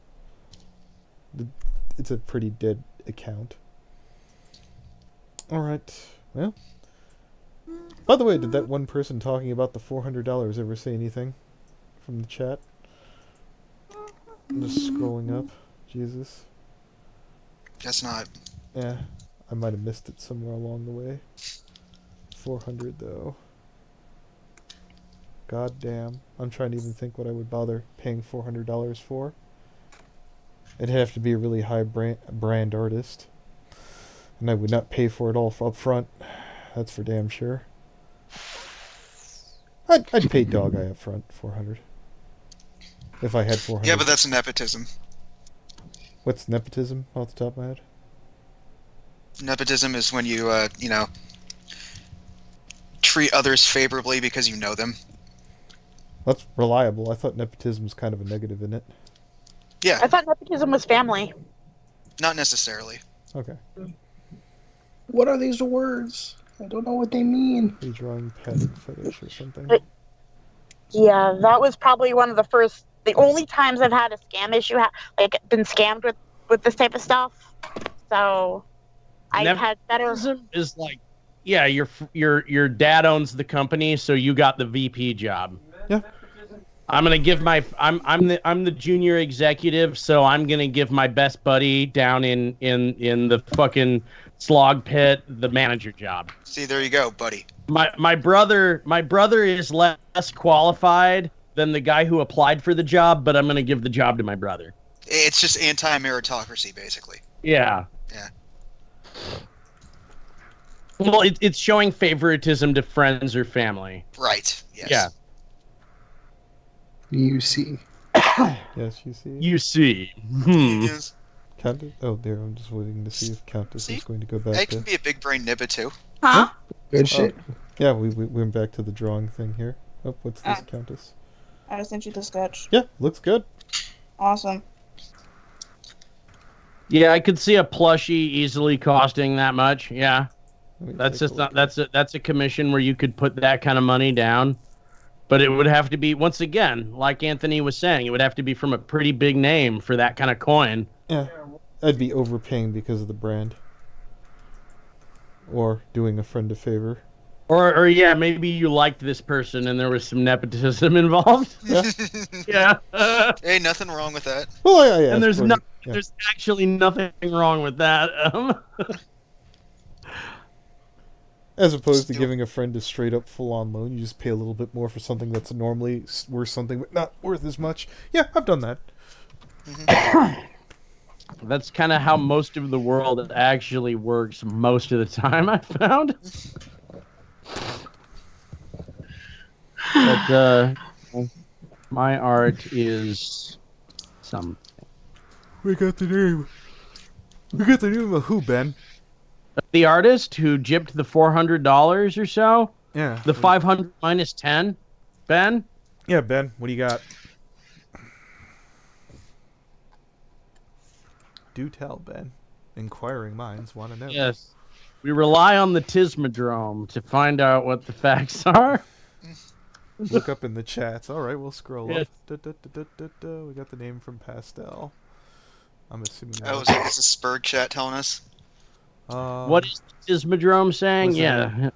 It's a pretty dead account. Alright, well. By the way, did that one person talking about the $400 ever say anything from the chat? I'm just scrolling up. Jesus. Guess not. Yeah, I might have missed it somewhere along the way. 400 though. God damn. I'm trying to even think what I would bother paying $400 for. It'd have to be a really high brand artist. And I would not pay for it all up front. That's for damn sure. I'd pay Dog Eye up front, 400. If I had 400. Yeah, but that's nepotism. What's nepotism off the top of my head? Nepotism is when you, treat others favorably because you know them. That's reliable. I thought nepotism was kind of a negative in it. Yeah. I thought nepotism was family. Not necessarily. Okay. What are these words? I don't know what they mean. Redrawing pattern fetish or something. Yeah, that was probably one of the only times I've had a scam issue, been scammed with this type of stuff. So I had better. Nepotism is like, yeah, your dad owns the company, so you got the VP job. Yeah. I'm gonna give I'm the junior executive, so I'm gonna give my best buddy down in the fucking slog pit the manager job. See, there you go, buddy. My brother is less qualified than the guy who applied for the job, but I'm gonna give the job to my brother. It's just anti-meritocracy, basically. Yeah. Yeah. Well, it's showing favoritism to friends or family. Right. Yes. Yeah. You see. Yes, you see. You see. Yes. Countess? Oh, there. I'm just waiting to see if Countess is going to go back I to... can be a big brain nibba too. Huh? Good shit. Yeah, we went back to the drawing thing here. Oh, what's this, Countess? I sent you the sketch. Yeah, looks good. Awesome. Yeah, I could see a plushie easily costing that much. Yeah. That's just not that's a commission where you could put that kind of money down. But it would have to be, once again, like Anthony was saying, it would have to be from a pretty big name for that kind of coin. Yeah, I'd be overpaying because of the brand. Or doing a friend a favor. Or yeah, maybe you liked this person and there was some nepotism involved. Yeah. Yeah. Hey, nothing wrong with that. Well, I and there's Brony. there's actually nothing wrong with that. As opposed to giving a friend a straight-up full-on loan, you just pay a little bit more for something that's normally worth something, but not worth as much. Yeah, I've done that. That's kind of how most of the world actually works most of the time, I found. But my art is something. We got the name. We got the name of who, Ben? The artist who gypped the $400 or so? Yeah. The 500 minus 10? Ben? Yeah, Ben, what do you got? Do tell, Ben. Inquiring minds want to know. Yes. We rely on the Tismadrome to find out what the facts are. Look up in the chats. Alright, we'll scroll Yes. up. We got the name from Pastel. I'm assuming Oh, is this a Spurg chat telling us? What is Madrome saying? Yeah.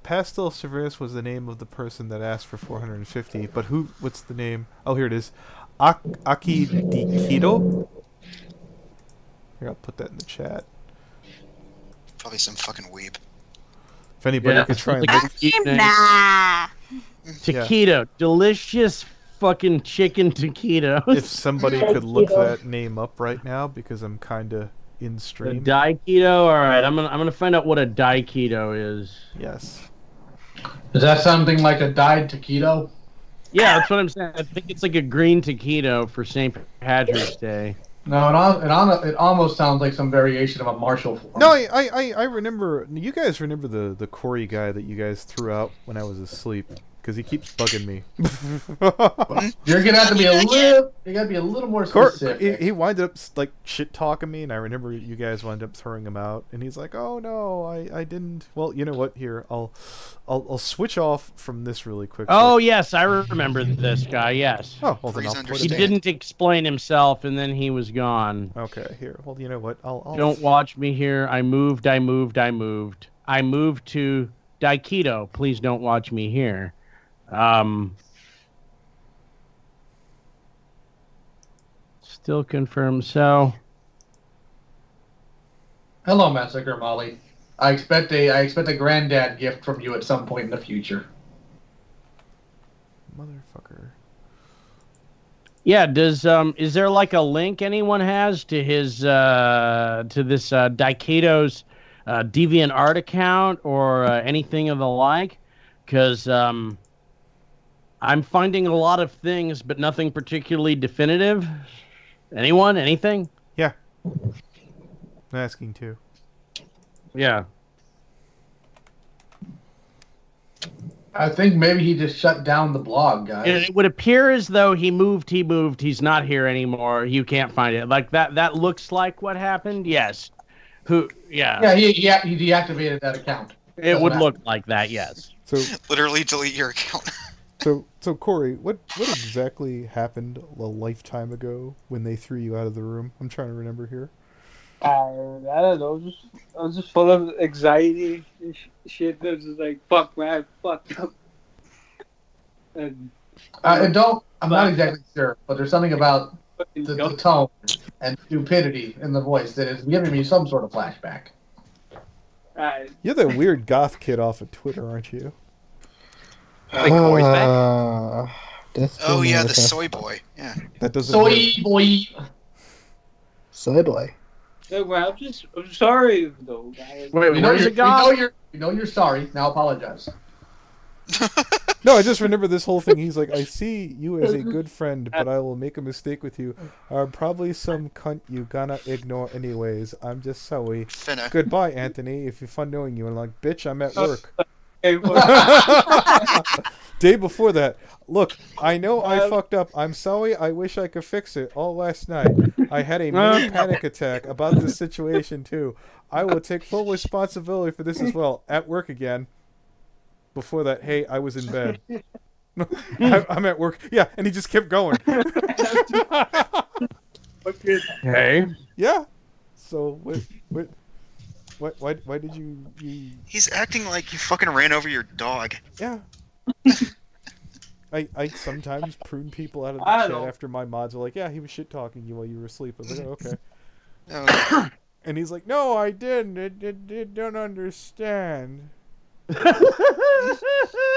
Pastel Severus was the name of the person that asked for 450, but what's the name? Oh, here it is. Aki Dikido? Here, I'll put that in the chat. Probably some fucking weeb. If anybody could try and look... Nah. Taquito. Delicious fucking chicken taquito. If somebody could look that name up right now, because I'm kind of in stream. Daikido? Alright, I'm gonna find out what a Daikido is. Yes. Is that something like a dyed taquito? Yeah, that's what I'm saying. I think it's like a green taquito for St. Patrick's Day. No, it almost sounds like some variation of a Marshall form. No, I remember. You guys remember the Corey guy that you guys threw out when I was asleep? Because he keeps bugging me. You're gonna have to be a little. You gotta be a little more specific. He wound up like shit talking me, and I remember you guys wound up throwing him out. And he's like, "Oh no, I didn't." Well, you know what? Here, I'll switch off from this really quick. Oh yes, I remember this guy. Yes. Oh, well then I'll put he didn't explain himself, and then he was gone. Okay, here. Well, you know what? I'll Don't watch me here. I moved to Daikido. Please don't watch me here. Still confirmed. So, hello, Massacre Molly. I expect a granddad gift from you at some point in the future. Motherfucker. Yeah. Does is there like a link anyone has to his to this Daikido's DeviantArt account or anything of the like? Because I'm finding a lot of things, but nothing particularly definitive. Anyone? Anything? Yeah. I'm asking too. Yeah. I think maybe he just shut down the blog, guys. It would appear as though he moved. He's not here anymore. You can't find it. Like that looks like what happened. Yes. Yeah. Yeah, he deactivated that account. It would look like that. Yes. So literally delete your account. So Corey, what exactly happened a lifetime ago when they threw you out of the room? I'm trying to remember here. I don't know. I was just full of anxiety and shit. That was just like, fuck, man, fucked up. And I'm not exactly sure, but there's something about the tone and stupidity in the voice that is giving me some sort of flashback. You're that weird goth kid off of Twitter, aren't you? Like Corey's back? Oh yeah, the soy boy. Yeah. That doesn't. Soy boy. Soy boy. Yeah, well, I'm sorry though, guys. Wait, we know you're sorry. Now apologize. No, I just remember this whole thing. He's like, I see you as a good friend, but I will make a mistake with you. Probably some cunt you gonna ignore anyways. I'm just sorry. Finna. Goodbye, Anthony. If you're fun knowing you. And like, bitch, I'm at work. Day before that, look, I know I fucked up. I'm sorry. I wish I could fix it. All last night, I had a mini panic attack about this situation too. I will take full responsibility for this as well. At work again. Before that, hey, I was in bed. I'm at work. Yeah, and he just kept going. Hey. Yeah. So why did you? He's acting like you fucking ran over your dog. Yeah. I sometimes prune people out of the chat after my mods are like, yeah, he was shit talking you while you were asleep. I was like, oh, okay. Oh. And he's like, no, I didn't. It don't understand.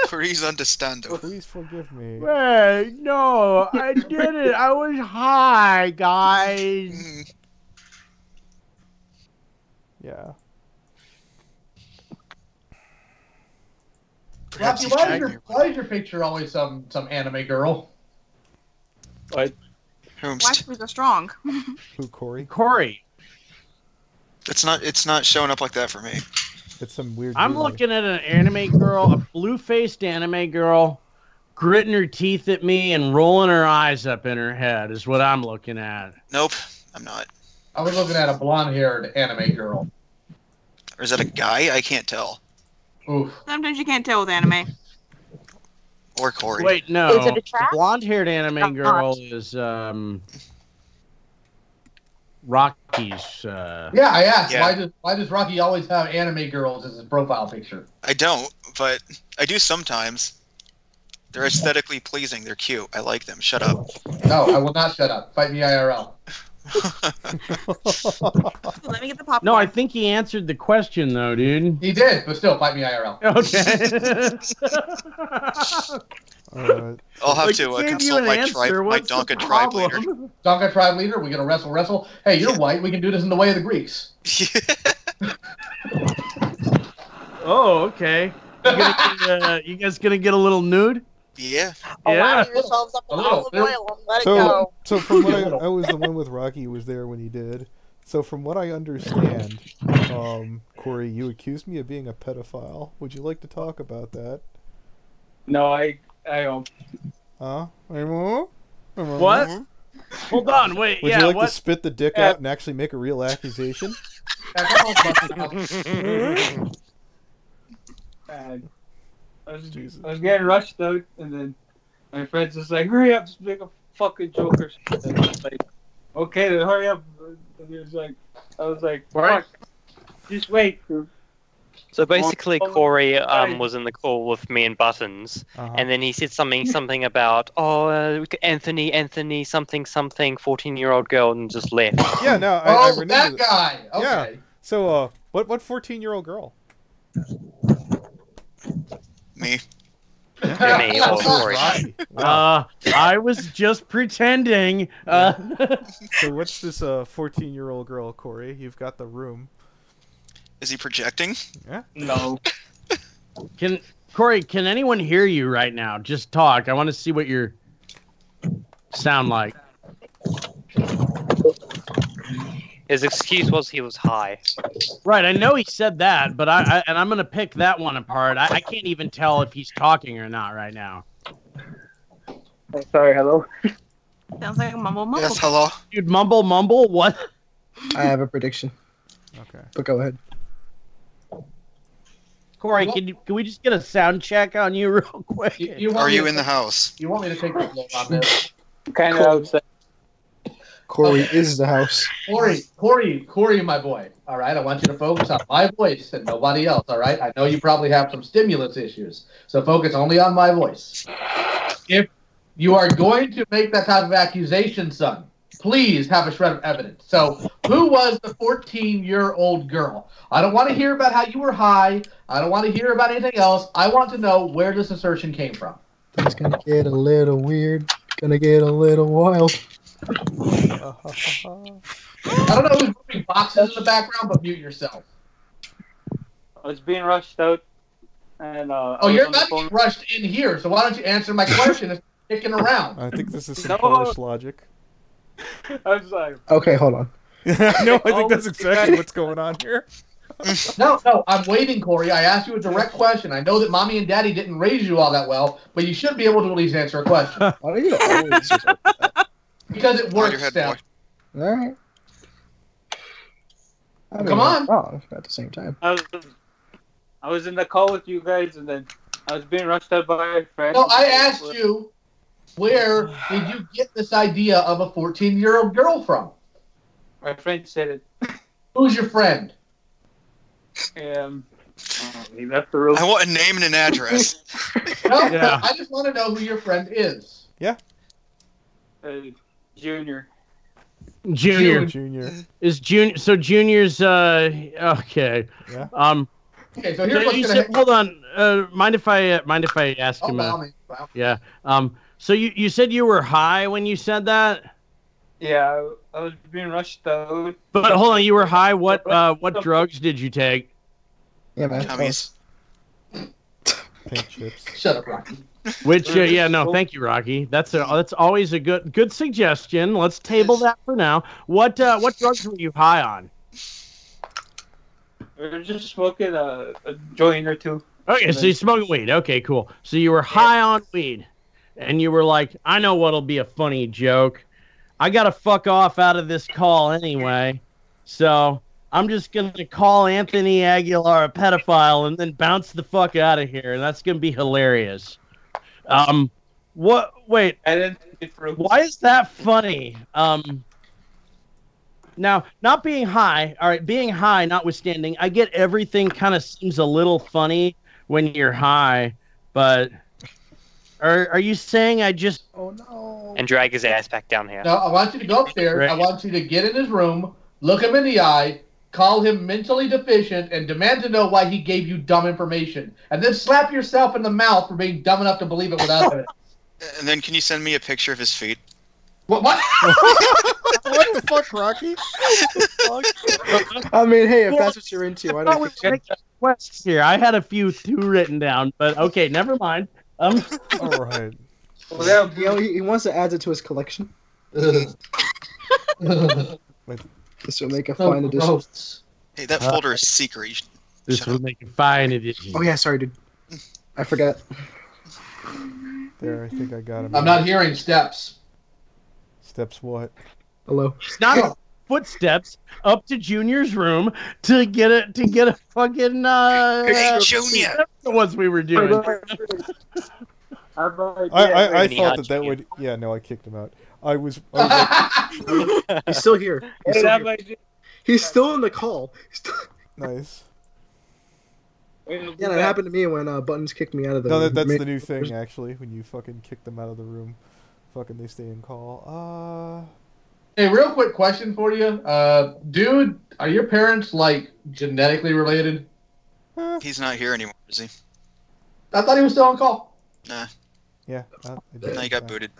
Please understand. Please forgive me. Wait, no, I didn't. I was high, guys. Yeah. Rocky, why is your picture always some anime girl? What? Wax was strong. Who, Corey? Corey. It's not showing up like that for me. It's some weird. I'm looking at an anime girl, a blue-faced anime girl, gritting her teeth at me and rolling her eyes up in her head is what I'm looking at. Nope, I'm not. I was looking at a blonde-haired anime girl. Or is that a guy? I can't tell. Oof. Sometimes you can't tell with anime. Or Corey. Wait, no. Is it a trap? The blonde-haired anime girl is Rocky's. Yeah, I asked. Yeah. Why does Rocky always have anime girls as his profile picture? I don't, but I do sometimes. They're aesthetically pleasing. They're cute. I like them. Shut up. No, I will not shut up. Fight me IRL. Let me get the popcorn. No, I think he answered the question though, dude. He did, but still, fight me IRL. Okay. I'll have Like, to he gave you consult an my answer. What's the Donka tribe leader. problem? Donka tribe leader, we gonna wrestle. Hey, you're white. We can do this in the way of the Greeks. Oh, okay. You guys gonna get a little nude? Yeah. Line yourselves up with olive oil and let it go. So from what I was the one with Rocky who was there when he did. So from what I understand, Corey, you accused me of being a pedophile. Would you like to talk about that? No, I don't. Huh? What? Hold on, wait. Would yeah, you like what? to spit the dick out and actually make a real accusation? I was getting rushed out, and then my friend's just like, "Hurry up, just make a fucking joke or something." I was like, "Okay, then hurry up." And he was like, "I was like, fuck, just wait." So basically, Corey was in the call with me and Buttons, and then he said something about, Anthony, something, 14-year-old girl, and just left. Yeah, no. I that guy. Okay. Yeah. So, what 14-year-old girl? Me. Yeah. Me or Corey. I was just pretending. So what's this 14-year-old girl, Corey? You've got the room. Is he projecting? Yeah. No. Corey, can anyone hear you right now? Just talk. I want to see what you sound like. His excuse was he was high. Right, I know he said that, but I'm gonna pick that one apart. I can't even tell if he's talking or not right now. Oh, sorry, hello? Sounds like a mumble. Yes, hello. Dude, mumble, what? I have a prediction. Okay. But go ahead. Corey, can we just get a sound check on you real quick? Are you in the house? You want me to take the floor on this? Kind of outside. Corey is the house. Corey, my boy. All right, I want you to focus on my voice and nobody else. All right, I know you probably have some stimulus issues, so focus only on my voice. If you are going to make that type of accusation, son, please have a shred of evidence. So, who was the 14-year-old girl? I don't want to hear about how you were high. I don't want to hear about anything else. I want to know where this assertion came from. It's gonna get a little weird. Gonna get a little wild. I don't know who's moving boxes in the background, but mute yourself. I was being rushed out, and you're not being rushed in here, so why don't you answer my question instead of kicking around? I think this is some Polish logic. I was like, okay, hold on. No, I think that's exactly what's going on here. No, I'm waiting, Corey. I asked you a direct question. I know that mommy and daddy didn't raise you all that well, but you should be able to at least answer a question. Why do you always do that? Because it works, Steph. All right. Come on. Wrong at the same time. I was in the call with you guys, and then I was being rushed out by my friend. No, I asked you, where did you get this idea of a 14-year-old girl from? My friend said it. Who's your friend? He left the room. I want a name and an address. No, Yeah. I just want to know who your friend is. Yeah. Junior. Junior. Is Junior? So Junior's okay. Yeah. Okay, so here's So what's you gonna said, hold on. Mind if I ask him? wow. Yeah. So you said you were high when you said that? Yeah, I was being rushed out. But hold on, you were high. What drugs did you take? Yeah, man. Tummies. Paint chips. Shut up, Rocky. Which thank you, Rocky. That's always a good suggestion. Let's table that for now. What drugs were you high on? We were just smoking a joint or two. Okay, so you're smoking weed. Okay, cool. So you were high on weed, and you were like, I know what'll be a funny joke. I gotta fuck off out of this call anyway, so I'm just gonna call Anthony Aguilar a pedophile and then bounce the fuck out of here, and that's gonna be hilarious. What? Wait. And then Why is that funny? Now, not being high, all right, being high notwithstanding, I get everything kind of seems a little funny when you're high, but are you saying I just... Oh, no. And drag his ass back down here. No, I want you to go upstairs. Right. I want you to get in his room, look him in the eye, call him mentally deficient, and demand to know why he gave you dumb information. And then slap yourself in the mouth for being dumb enough to believe it without evidence. And then can you send me a picture of his feet? What? What the fuck, Rocky? I mean, hey, if that's what you're into, I don't think quests here. I had a few too written down, but okay, never mind. All right. Well, he wants to add it to his collection. This will make a fine edition. Hey, that folder is secret. You should This will make a fine edition. Oh yeah, sorry, dude. I forgot. There, I think I got him. I'm not hearing steps. Steps what? Hello. It's not footsteps up to Junior's room to get a fucking Hey, Junior! That's the ones we were doing. I thought that would. Yeah, no, I kicked him out. I was He's still here. He's still in the call. Nice. Yeah, that happened to me when Buttons kicked me out of the. No, that's the new thing actually. When you fucking kick them out of the room, fucking they stay in call. Hey, real quick question for you, dude. Are your parents like genetically related? He's not here anymore, is he? I thought he was still on call. Nah. Yeah. Now you got booted.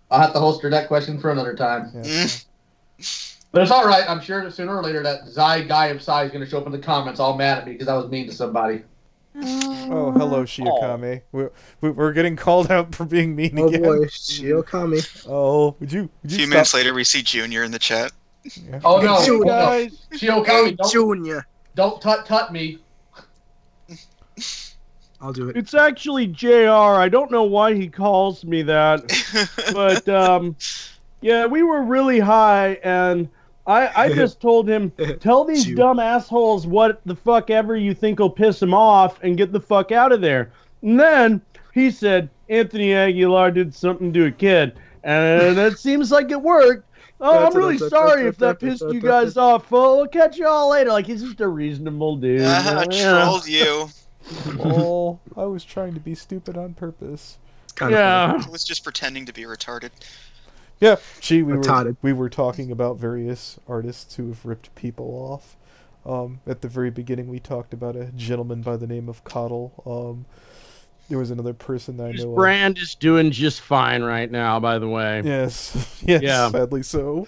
I'll have to holster that question for another time. Yeah, But it's all right. I'm sure that sooner or later that Zai guy of Sai is going to show up in the comments all mad at me because I was mean to somebody. Oh, hello, Shiokame. We're getting called out for being mean again. Oh boy, Shiokame. Oh, would you A few minutes later, we see Junior in the chat. Yeah. Oh no, Junior. guys! Shiokami, Junior. don't tut me. I'll do it. It's actually JR. I don't know why he calls me that, but yeah, we were really high, and I just told him, tell these dumb assholes what the fuck ever you think will piss them off and get the fuck out of there. And then he said, Anthony Aguilar did something to a kid, and it seems like it worked. Oh, I'm really sorry if that pissed you guys off. We'll catch you all later. Like, he's just a reasonable dude. Trolled you. Oh, I was trying to be stupid on purpose. I was just pretending to be retarded. Yeah, we were talking about various artists who have ripped people off. At the very beginning, we talked about a gentleman by the name of Caudle. There was another person that I know. His brand is doing just fine right now, by the way. Yes, yes, Yeah. sadly so.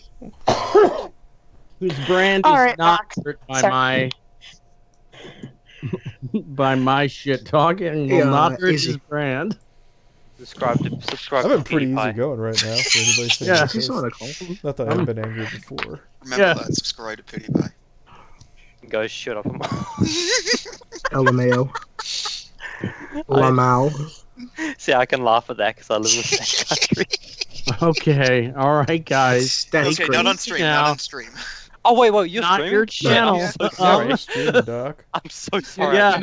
Whose brand is not hurt by my shit talking. Will not hurt his brand. Subscribe I've been pretty easy going right now. For anybody saying Yeah. this. Not that I haven't been angry before. Remember that. Subscribe to PewDiePie. Go shut up. LMAO. Lamau. See, I can laugh at that because I live in the same country. Okay, all right, guys. Okay, not on stream. Not on stream. Oh wait, you're Not streaming? your channel. I'm so Sorry, sorry. Doc. I'm so sorry. Yeah.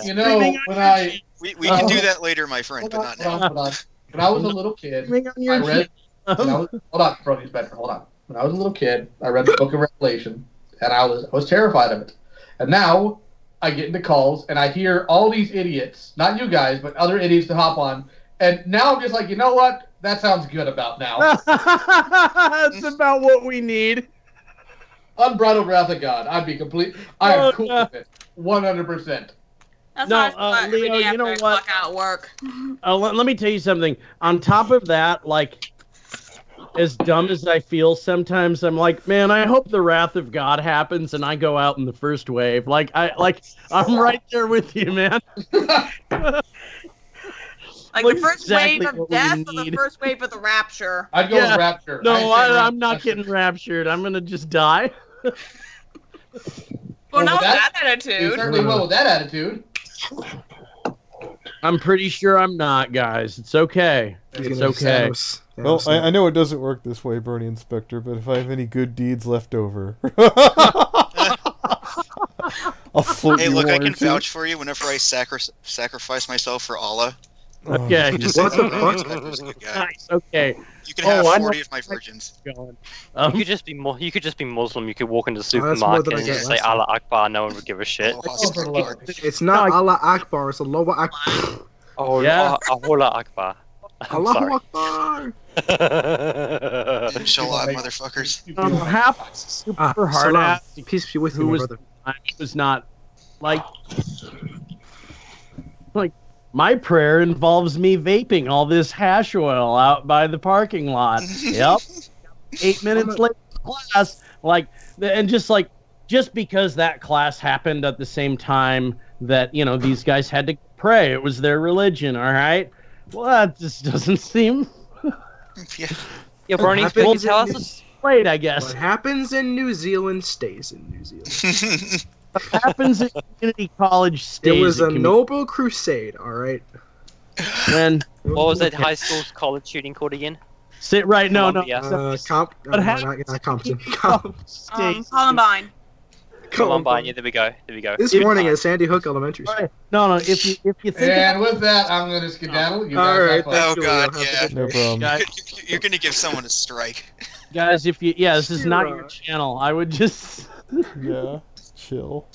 You know, when I We can do that later, my friend, but not now. hold on. When I was a little kid, Streaming on your I read. Hold on, Brony Spencer. Hold on. When I was a little kid, I read the Book of Revelation, and I was terrified of it. And now I get into calls, and I hear all these idiots, not you guys, but other idiots to hop on. And now I'm just like, you know what? That sounds good about now. That's about what we need. Unbridled wrath of God. I am cool with it. 100%. That's No, how I feel every Leo, day you know after I what? clock out work. Let me tell you something. On top of that, like, as dumb as I feel sometimes, I'm like, man, I hope the wrath of God happens and I go out in the first wave. I'm right there with you, man. Like the first exactly wave what of we death or the need. first wave of the rapture? I'd go with rapture. No, I'm not getting raptured. I'm gonna just die. Well, not with that You attitude. certainly will with that attitude. I'm pretty sure I'm not, guys. It's okay. It's okay. Well, I know it doesn't work this way, Brony Inspector, but if I have any good deeds left over, I'll float Hey, you look, one I or can two. vouch for you whenever I sacrifice myself for Allah. Okay. You just What say, the "Oh, fuck? Pepper's a good guy." Nice. Okay. You can have I know 40 of my virgins. going. You could just be You could just be Muslim. You could walk into the Oh, that's more supermarket than I and get just say last time. Allah Akbar. No one would give a shit. Oh, It's not Allah Akbar, it's Allah Akbar. Oh Yeah. Allah Akbar. I'm Allahu sorry. Akbar. Inshallah, motherfuckers. Half super hard Salam. ass Peace be with who you, my was brother. was not like my prayer involves me vaping all this hash oil out by the parking lot. Yep. 8 minutes late to class, just because that class happened at the same time that these guys had to pray. It was their religion. All right. Well, that just doesn't seem Yeah. Yeah, Brony, can you tell us? right, I guess. What happens in New Zealand stays in New Zealand. What happens at community college stays. It was a at noble crusade, alright? When What was that high school college shooting called again? sit right, no, Columbia. Not Compton. Columbine. Columbine. Yeah, there we go. This morning at Sandy Hook Elementary School. No. If you think And with that, I'm going to skedaddle. You guys Alright, have fun. Oh thank you. god, You'll have yeah. a good No day. problem. Guys, You're gonna give someone a strike. guys, this is not your channel. I would just. Yeah, chill.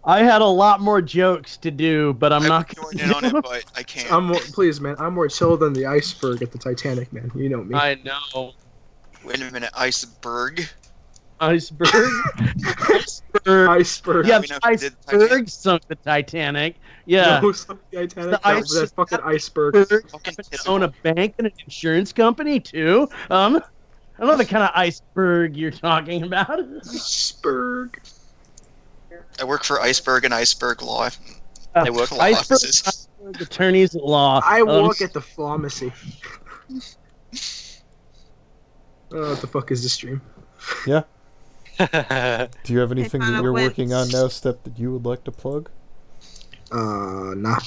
I had a lot more jokes to do, but I'm I not would going join in on it, but I can't. Please, man, I'm more chill than the iceberg at the Titanic, man. You know me. I know. Wait a minute, iceberg? Iceberg. Iceberg. Yeah, we know the who did iceberg Titanic. sunk the Titanic. Yeah. No, it's not the Titanic. The That fucking iceberg. Iceberg Fucking happens to typical. own a bank and an insurance company too. I don't know the kind of iceberg you're talking about. Iceberg. I work for Iceberg and Iceberg Law. They work Law Iceberg, offices. iceberg attorneys at law. I work at the pharmacy. What the fuck is this stream? Do you have anything found that a you're witch. working on now, Step, that you would like to plug? Nah.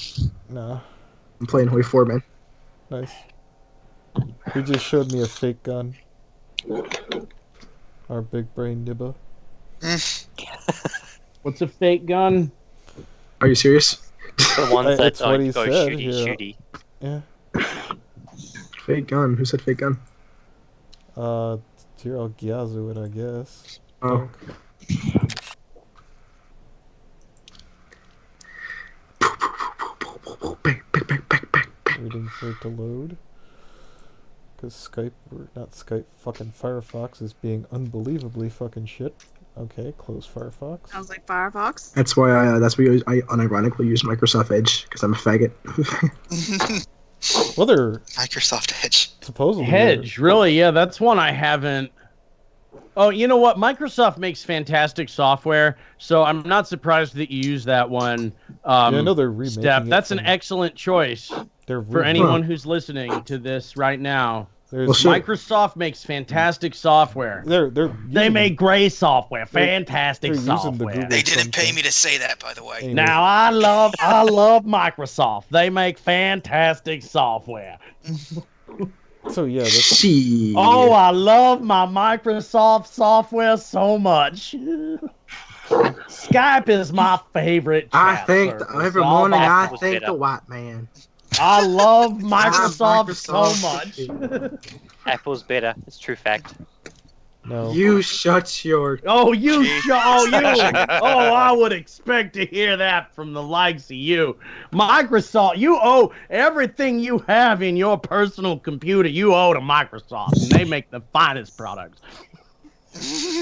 No. I'm playing Hoi 4, man. Nice. He just showed me a fake gun. Our big brain nibba. What's a fake gun? Are you serious? The ones that It's what don't he go said, shooty yeah. shooty. Fake gun. Who said fake gun? Here, I'll gyazu it, I guess. Oh. Waiting for it to load. Because Skype, or not Skype, fucking Firefox is being unbelievably fucking shit. Okay, close Firefox. Sounds like Firefox. That's why I unironically use Microsoft Edge, because I'm a faggot. Well, they're Microsoft Edge. supposedly... Hedge, really? Yeah, that's one I haven't. Oh, you know what? Microsoft makes fantastic software, so I'm not surprised that you use that one. Yeah, I know they're remaking Steph, it that's an from- excellent choice They're for anyone who's listening to this right now. Well, sure. Microsoft makes fantastic software. They're They using- make great software, fantastic they're using the software. Google- They didn't pay me to say that, by the way. Anyways. Now I love Microsoft. They make fantastic software. So yeah, that's, See. Oh, I love my Microsoft software so much. Skype is my favorite I chat think service. every All morning my- I thank the white man. I love Microsoft Microsoft. so much. Apple's better. It's true fact. no. You shut your. Oh, you! Gee. I would expect to hear that from the likes of you. Microsoft, you owe everything you have in your personal computer. You owe to Microsoft, and they make the finest products.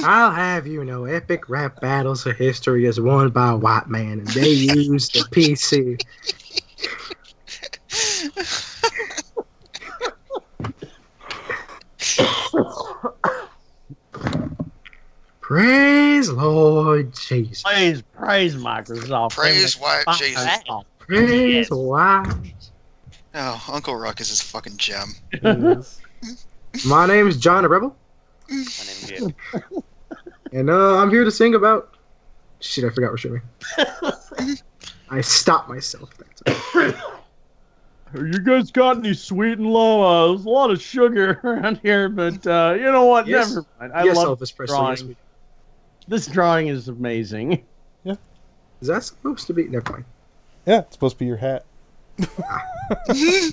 I'll have you know, epic rap battles of history is won by a white man, and they use the PC. Praise Lord Jesus. Praise Microsoft. Praise They make white finest Jesus. software. Praise Yes. white. Oh, Uncle Ruckus is a fucking gem. It is. My name is John the Rebel, My name's Jim. and I'm here to sing about. Shit, I forgot we're streaming. I stopped myself that time. You guys got any sweet and low? There's a lot of sugar around here, but you know what? Yes. Never mind. I Yes, love Elvis Presley. drawing. Yes, we- This drawing is amazing. Is that supposed to be? Never mind. Yeah, it's supposed to be your hat.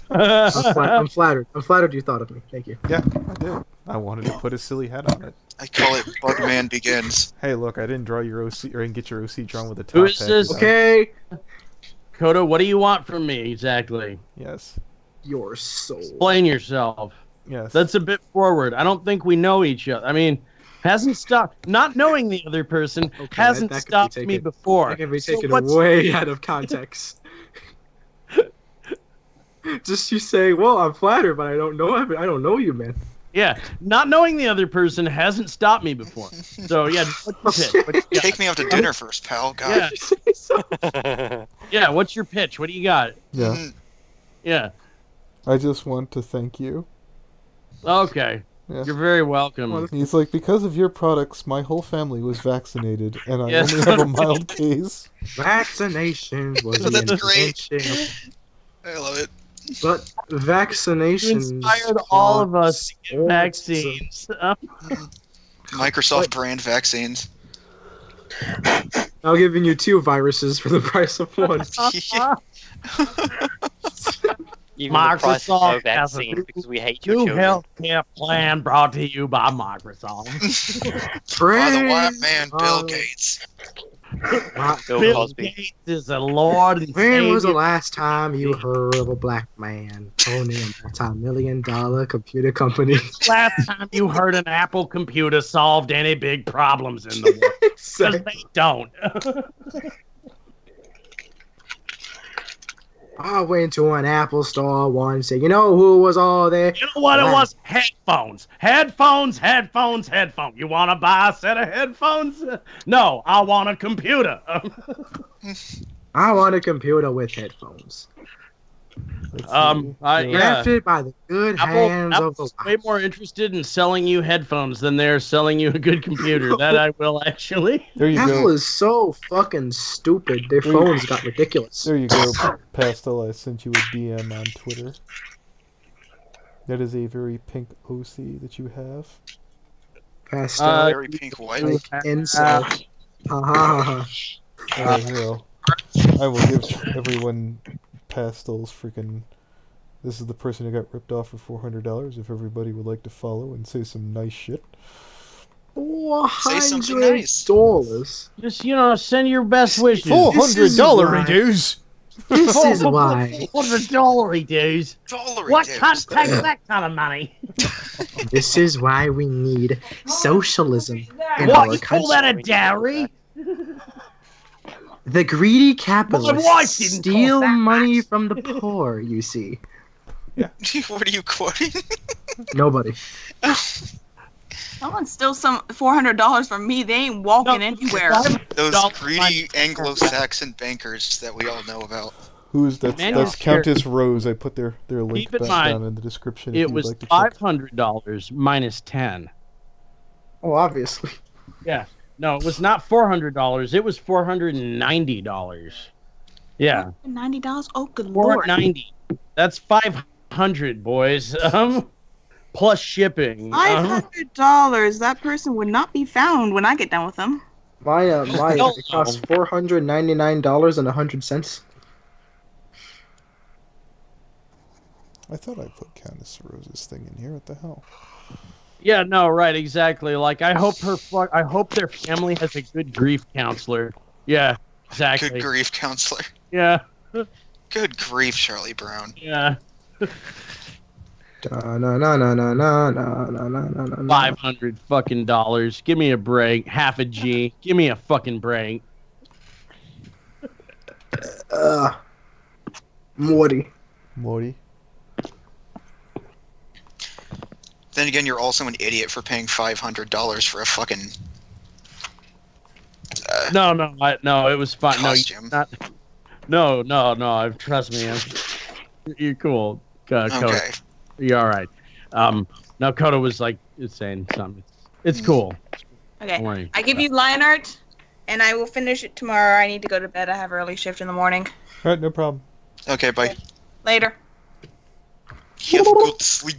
I'm flattered. I'm flattered you thought of me. Thank you. Yeah, I did. I wanted to put a silly hat on it. I call it Bugman Begins. Hey, look, I didn't draw your OC, or I didn't get your OC drawn with a top Who is hat. this? Okay. Coda, what do you want from me exactly? Yes. Your soul. Explain yourself. Yes. That's a bit forward. I don't think we know each other. I mean, hasn't stopped. Not knowing the other person hasn't that could be stopped taken- me before. That can be So taken what's- way out of context. Just you say, "Well, I'm flattered, but I don't know you, man." Yeah, not knowing the other person hasn't stopped me before. So yeah, what's your pitch? What you got? Take me out to dinner first, pal. God. Yeah. Yeah, what's your pitch? What do you got? Yeah. Yeah. I just want to thank you. Okay. Yeah. You're very welcome. He's like, because of your products, my whole family was vaccinated, and I Yes. only have a mild case. Vaccination was the That's great. invention I love it. But vaccination You inspired all of us to get vaccines. Microsoft brand vaccines. I'm giving you 2 viruses for the price of 1. Even the price of no Microsoft has a vaccine because we hate your new children. healthcare plan brought to you by Microsoft. By the white man, Bill Gates. Bill Bill Cosby. Gates is a Lord and When was the Savior. last time you heard of a black man owning a multi-million-dollar computer company? Last time you heard an Apple computer solved any big problems in the world? Because they don't. I went to an Apple store once and you know who was all there? You know what it was? Headphones. Headphones, headphones, headphones. You want to buy a set of headphones? No, I want a computer. I want a computer with headphones. Crafted by the good hands of the Apple's way more interested in selling you headphones than they're selling you a good computer. That I will actually. There you Apple go. is so fucking stupid. Their phones got ridiculous. There you go, Pastel. I sent you a DM on Twitter. That is a very pink OC that you have. Pastel. Very pink white. Like incel. Ha ha ha. I will give everyone Pastel's freaking. This is the person who got ripped off for $400. If everybody would like to follow and say some nice shit. Say something nice. $400. Just, send your best wishes. $400 dues. This is why. $400 dues. What cunt takes that kind of money? This is why we need socialism in What, our you call country. that a dowry? The greedy My capitalists wife didn't steal call that money from the poor, you see. What are you quoting? Nobody. Someone steal some $400 from me. They ain't walking anywhere. Those greedy Anglo-Saxon bankers that we all know about. Who's that's Countess Rose. I put their link Keep in back mind, down in the description. If it you'd was like to check. $500 minus 10. Oh, obviously. Yeah. No, it was not $400. It was $490. Yeah. $90? Oh, good lord. $490. That's $500, boys. Plus shipping. $500. That person would not be found when I get done with them. It costs $499.100. I thought I put Countess Rose's thing in here. What the hell? Yeah, no, right, exactly. Like, I hope their family has a good grief counselor. Yeah, exactly. Good grief counselor. Yeah. Good grief, Charlie Brown. Yeah. $500 fucking dollars. Give me a break. Half a G. Give me a fucking break. Morty. Then again, you're also an idiot for paying $500 for a fucking. No, it was fine. Costume. No, trust me. You're cool, Coda. Okay. You're all right. Now Coda was like saying something. It's cool. Okay. Don't worry. I give you line art, and I will finish it tomorrow. I need to go to bed. I have early shift in the morning. All right, no problem. Okay, bye. Later. Have good sleep.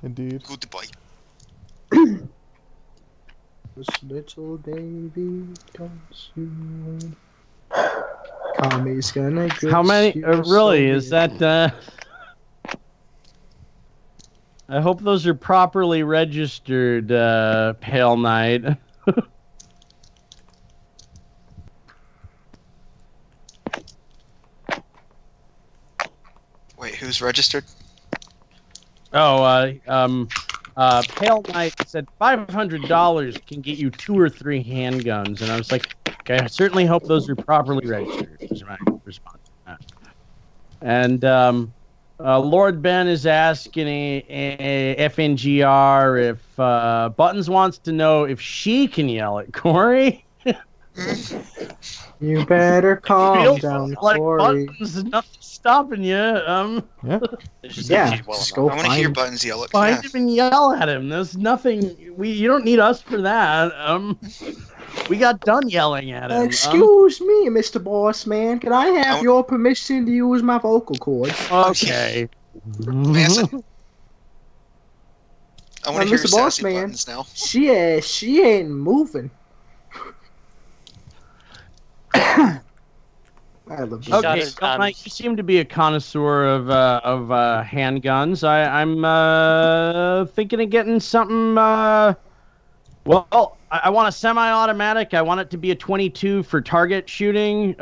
Indeed. Goodbye. This little baby comes soon. Tommy's gonna get How many? you Really? so Is that? I hope those are properly registered, Pale Knight. Wait, who's registered? Oh, Pale Knight said $500 can get you 2 or 3 handguns, and I was like, okay, I certainly hope those are properly registered. Is my response to that. And Lord Ben is asking a FNGR if Buttons wants to know if she can yell at Corey. You better calm down, like Corey. Buttons, there's nothing stopping you. Yeah. Just go I want to hear find. Buttons yell at Find yeah. him and yell at him. There's nothing. You don't need us for that. We got done yelling at him. Excuse me, Mr. Boss Man. Can I have your permission to use my vocal cords? Okay. Mason. I want to hear Mr. Boss sassy Man. Buttons now. She ain't moving. I love this. Okay, so, Mike, you seem to be a connoisseur of handguns. I'm thinking of getting something. Well, I want a semi-automatic. I want it to be a 22 for target shooting.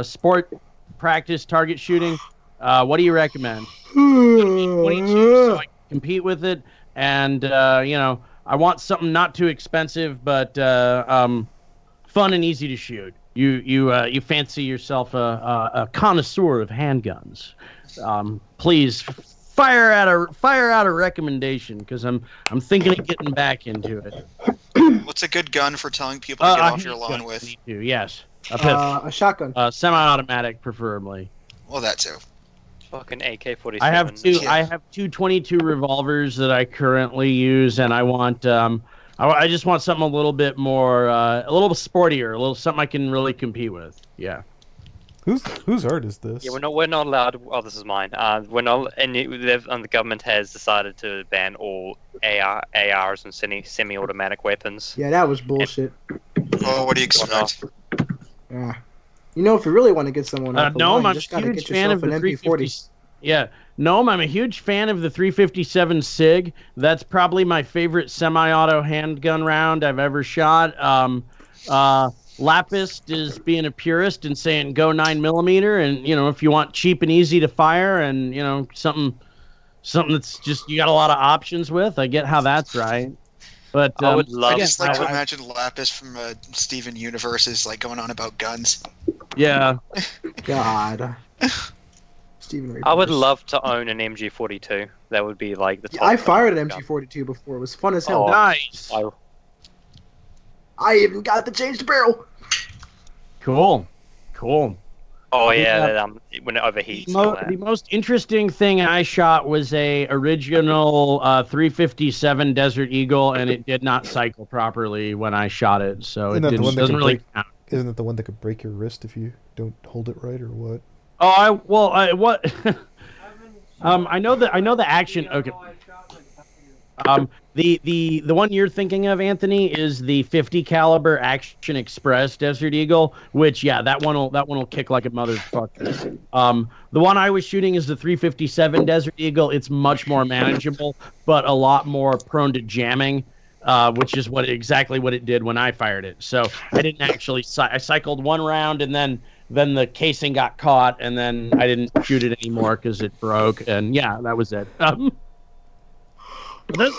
Sport practice target shooting. What do you recommend? 22 so I can compete with it, and I want something not too expensive, but fun and easy to shoot. You fancy yourself a connoisseur of handguns? Please fire out a recommendation, because I'm thinking of getting back into it. What's a good gun for telling people to get off your lawn with? Yes, a shotgun. Semi-automatic, preferably. Well, that too. Fucking AK-47. I have two 22 revolvers that I currently use, and I want I just want something a little bit more, a little sportier, a little something I can really compete with. Yeah. Whose art is this? Yeah, we're not allowed. Oh, this is mine. We're not, and the government has decided to ban all ARs and semi-automatic weapons. Yeah, that was bullshit. Oh, what do you expect? Yeah. If you really want to get someone off the line, I'm you just a gotta huge get fan yourself of an the MP40. 350. Yeah, Gnome, I'm a huge fan of the 357 SIG. That's probably my favorite semi-auto handgun round I've ever shot. Lapist is being a purist and saying go 9mm, and if you want cheap and easy to fire, and something that's just you got a lot of options with. I get how that's right. But I would love. I just like to imagine Lapis from Steven Universe is like going on about guns. Yeah. God. Steven. I would love to own an MG42. That would be like the top. I fired an MG42 before. It was fun as hell. Oh, nice. I even got to change the barrel. Cool. Oh yeah, when it overheats. The most interesting thing I shot was a original 357 Desert Eagle, and it did not cycle properly when I shot it, so it doesn't really count. Isn't it the one that could break your wrist if you don't hold it right, or what? Oh, what? I know the action. Okay. The one you're thinking of, Anthony, is the 50 caliber Action Express Desert Eagle, which that one will kick like a motherfucker. The one I was shooting is the 357 Desert Eagle. It's much more manageable, but a lot more prone to jamming, which is exactly what it did when I fired it. So I didn't actually I cycled one round, and then the casing got caught, and then I didn't shoot it anymore because it broke, and that was it. The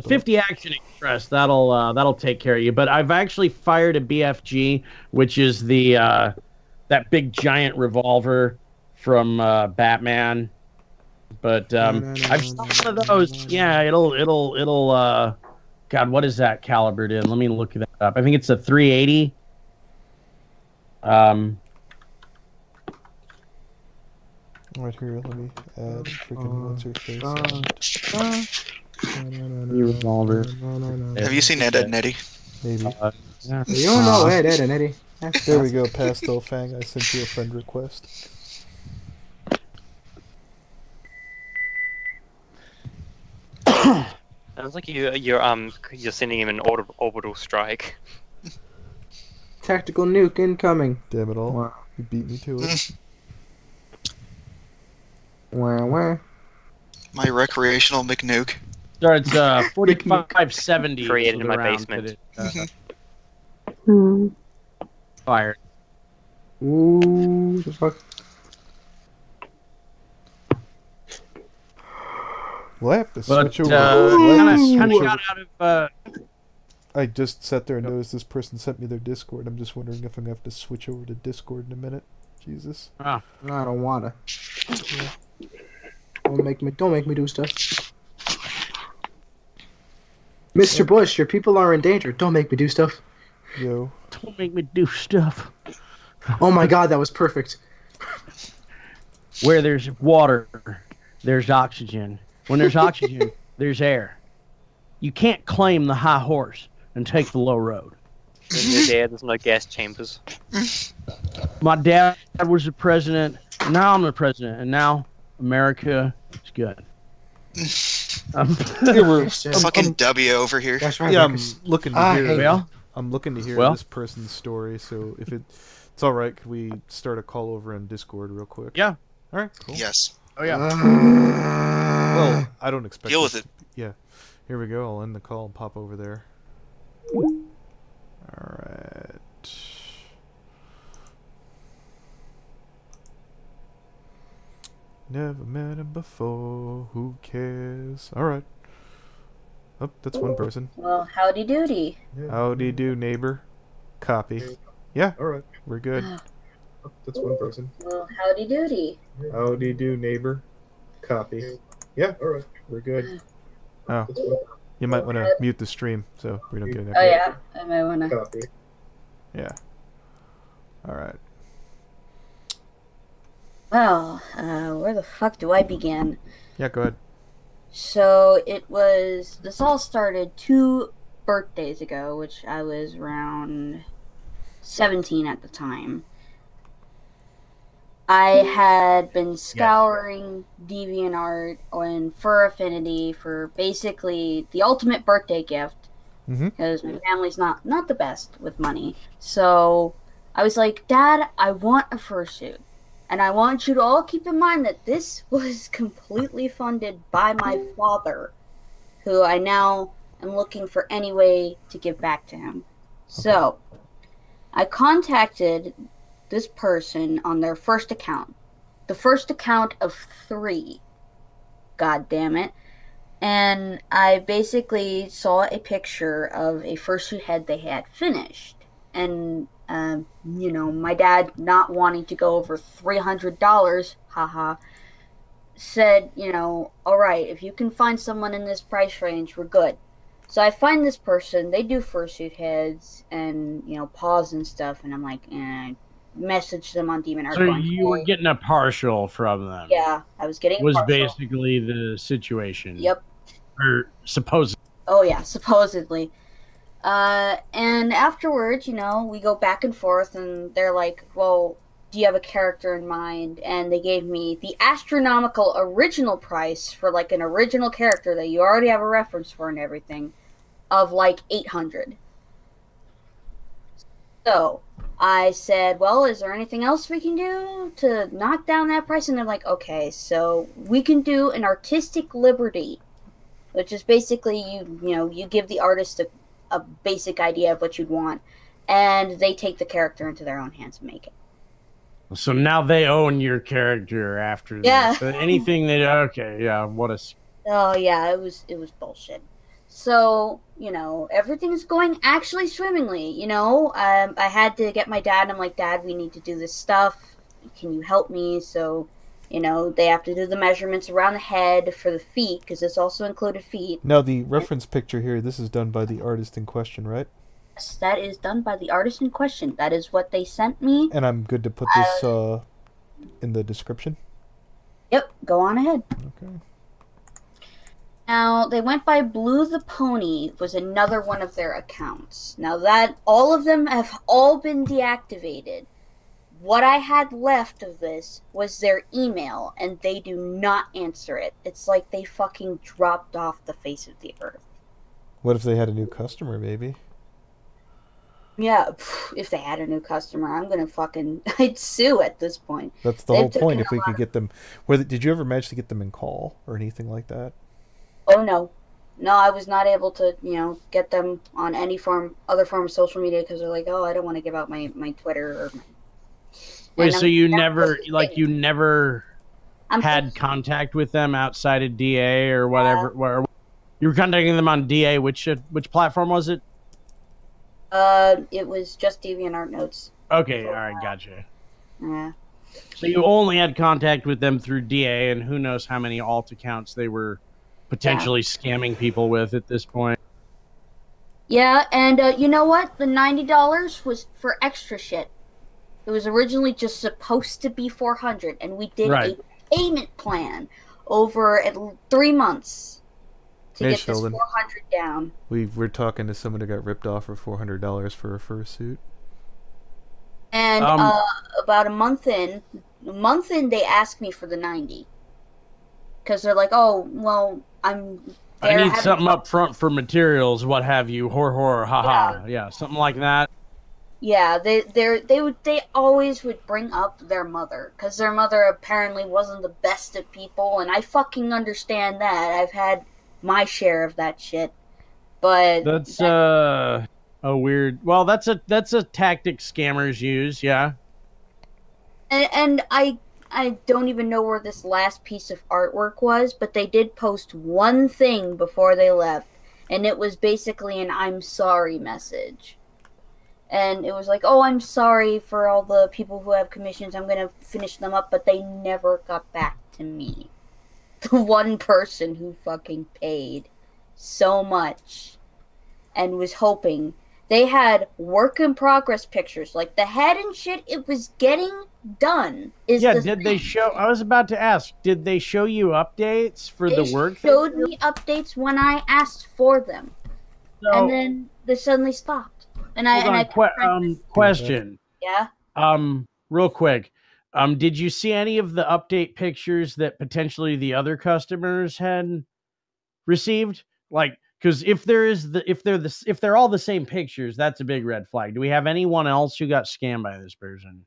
50 Action Express, that'll take care of you. But I've actually fired a BFG, which is the that big giant revolver from Batman. But I've shot one of those. Yeah, it'll God, what is that calibered in? Let me look that up. I think it's a 380. Right here, let me add freaking what's her face. Revolver. Have you seen Ed, Edd n Eddy? Maybe. You don't know Ed, Edd n Eddy. There we go, Pastel Fang. I sent you a friend request. Sounds like you're sending him an orbital strike. Tactical nuke incoming. Damn it all. Wow. You beat me to it. Where? My recreational McNuke. Starts 4570. Created in my basement. Fired. Ooh, the fuck. Well, I have to But switch over. kind of got out of. I just sat there and noticed this person sent me their Discord. I'm just wondering if I'm gonna have to switch over to Discord in a minute. Jesus. Ah. I don't wanna. Don't make me do stuff. Mr. Bush, your people are in danger. Don't make me do stuff. Yo. Don't make me do stuff. Oh my god, that was perfect. Where there's water, there's oxygen. When there's oxygen, there's air. You can't claim the high horse and take the low road. There's no gas chambers. My dad was the president, and now I'm the president, and now America is good. Fucking W over here. That's right. Yeah, I'm looking to hear. Well, I'm looking to hear this person's story. So if it's all right, could we start a call over on Discord real quick? Yeah. All right. Cool. Yes. Oh yeah. Well, I don't expect. Deal with it. Yeah. Here we go. I'll end the call and pop over there. All right. Never met him before. Who cares? All right. Oh, that's one person. Well, howdy doody. Howdy do, neighbor. Copy. Yeah. All right. We're good. Oh, that's one person. Well, howdy doody. Howdy do, neighbor. Copy. Yeah. All right. We're good. Oh. You might want to mute the stream so we don't get an echo. Oh yeah, I might want to. Copy. Yeah. All right. Well, where the fuck do I begin? Yeah, go ahead. So this all started 2 birthdays ago, which I was around 17 at the time. I had been scouring DeviantArt and Fur Affinity for basically the ultimate birthday gift, because my family's not the best with money. So I was like, Dad, I want a fursuit. And I want you to all keep in mind that this was completely funded by my father, who I now am looking for any way to give back to him. So I contacted this person on their first account. The first account of 3. God damn it. And I basically saw a picture of a fursuit head they had finished. And, you know, my dad, not wanting to go over $300, haha, said, you know, alright, if you can find someone in this price range, we're good. So I find this person, they do fursuit heads and, you know, paws and stuff, and I'm like, message them on DeviantArt. So you were getting a partial from them. Yeah, I was getting a partial. Basically the situation. Yep. Or supposedly. Oh yeah, supposedly. And afterwards, you know, we go back and forth, and they're like, well, do you have a character in mind? And they gave me the astronomical original price for, like, an original character that you already have a reference for and everything, of, like, $800. So, I said, well, is there anything else we can do to knock down that price? And they're like, okay, so we can do an artistic liberty, which is basically you give the artist a basic idea of what you'd want, and they take the character into their own hands and make it. So now they own your character after this. But anything they what a... Oh yeah, it was bullshit. So, you know, everything's going actually swimmingly, you know. I had to get my dad. I'm like, Dad, we need to do this stuff. Can you help me? So, you know, they have to do the measurements around the head for the feet, because this also included feet. Now, the reference picture here, this is done by the artist in question, right? Yes, that is done by the artist in question. That is what they sent me. And I'm good to put this in the description? Yep, go on ahead. Okay. Now, they went by Blue the Pony, was another one of their accounts. Now that, all of them have all been deactivated. What I had left of this was their email, and they do not answer it. It's like they fucking dropped off the face of the earth. What if they had a new customer, maybe? Yeah, if they had a new customer, I'm gonna fucking I'd sue at this point. That's the whole point. If we could get them, did you ever manage to get them in call or anything like that? Oh no, I was not able to, get them on any other form of social media because they're like, oh, I don't want to give out my Twitter or. Wait, so you never had contact with them outside of DA or whatever? Where you were contacting them on DA? Which platform was it? It was just DeviantArt notes. Okay, all right, gotcha. Yeah. So you only had contact with them through DA, and who knows how many alt accounts they were potentially scamming people with at this point. Yeah, and you know what? The $90 was for extra shit. It was originally just supposed to be $400, and we did a payment plan over 3 months to get Sheldon, this $400 down. We're talking to someone who got ripped off for $400 for a fursuit. And about a month in, they asked me for the $90 because they're like, "Oh, well, I need something up front for materials, what have you, haha, yeah, something like that." Yeah, they always would bring up their mother because their mother apparently wasn't the best of people, and I fucking understand that. I've had my share of that shit, but that's a weird. Well, that's a tactic scammers use, yeah. And I don't even know where this last piece of artwork was, but they did post one thing before they left, and it was basically an "I'm sorry" message. And it was like, "Oh, I'm sorry for all the people who have commissions. I'm going to finish them up," but they never got back to me. The one person who fucking paid so much and was hoping. They had work in progress pictures, like the head and shit. It was getting done. Did they show? I was about to ask. Did they show you updates for the work? They showed me updates when I asked for them, and then they suddenly stopped. And question. Yeah. Real quick. Did you see any of the update pictures that potentially the other customers had received? Like, because if they're all the same pictures, that's a big red flag. Do we have anyone else who got scammed by this person,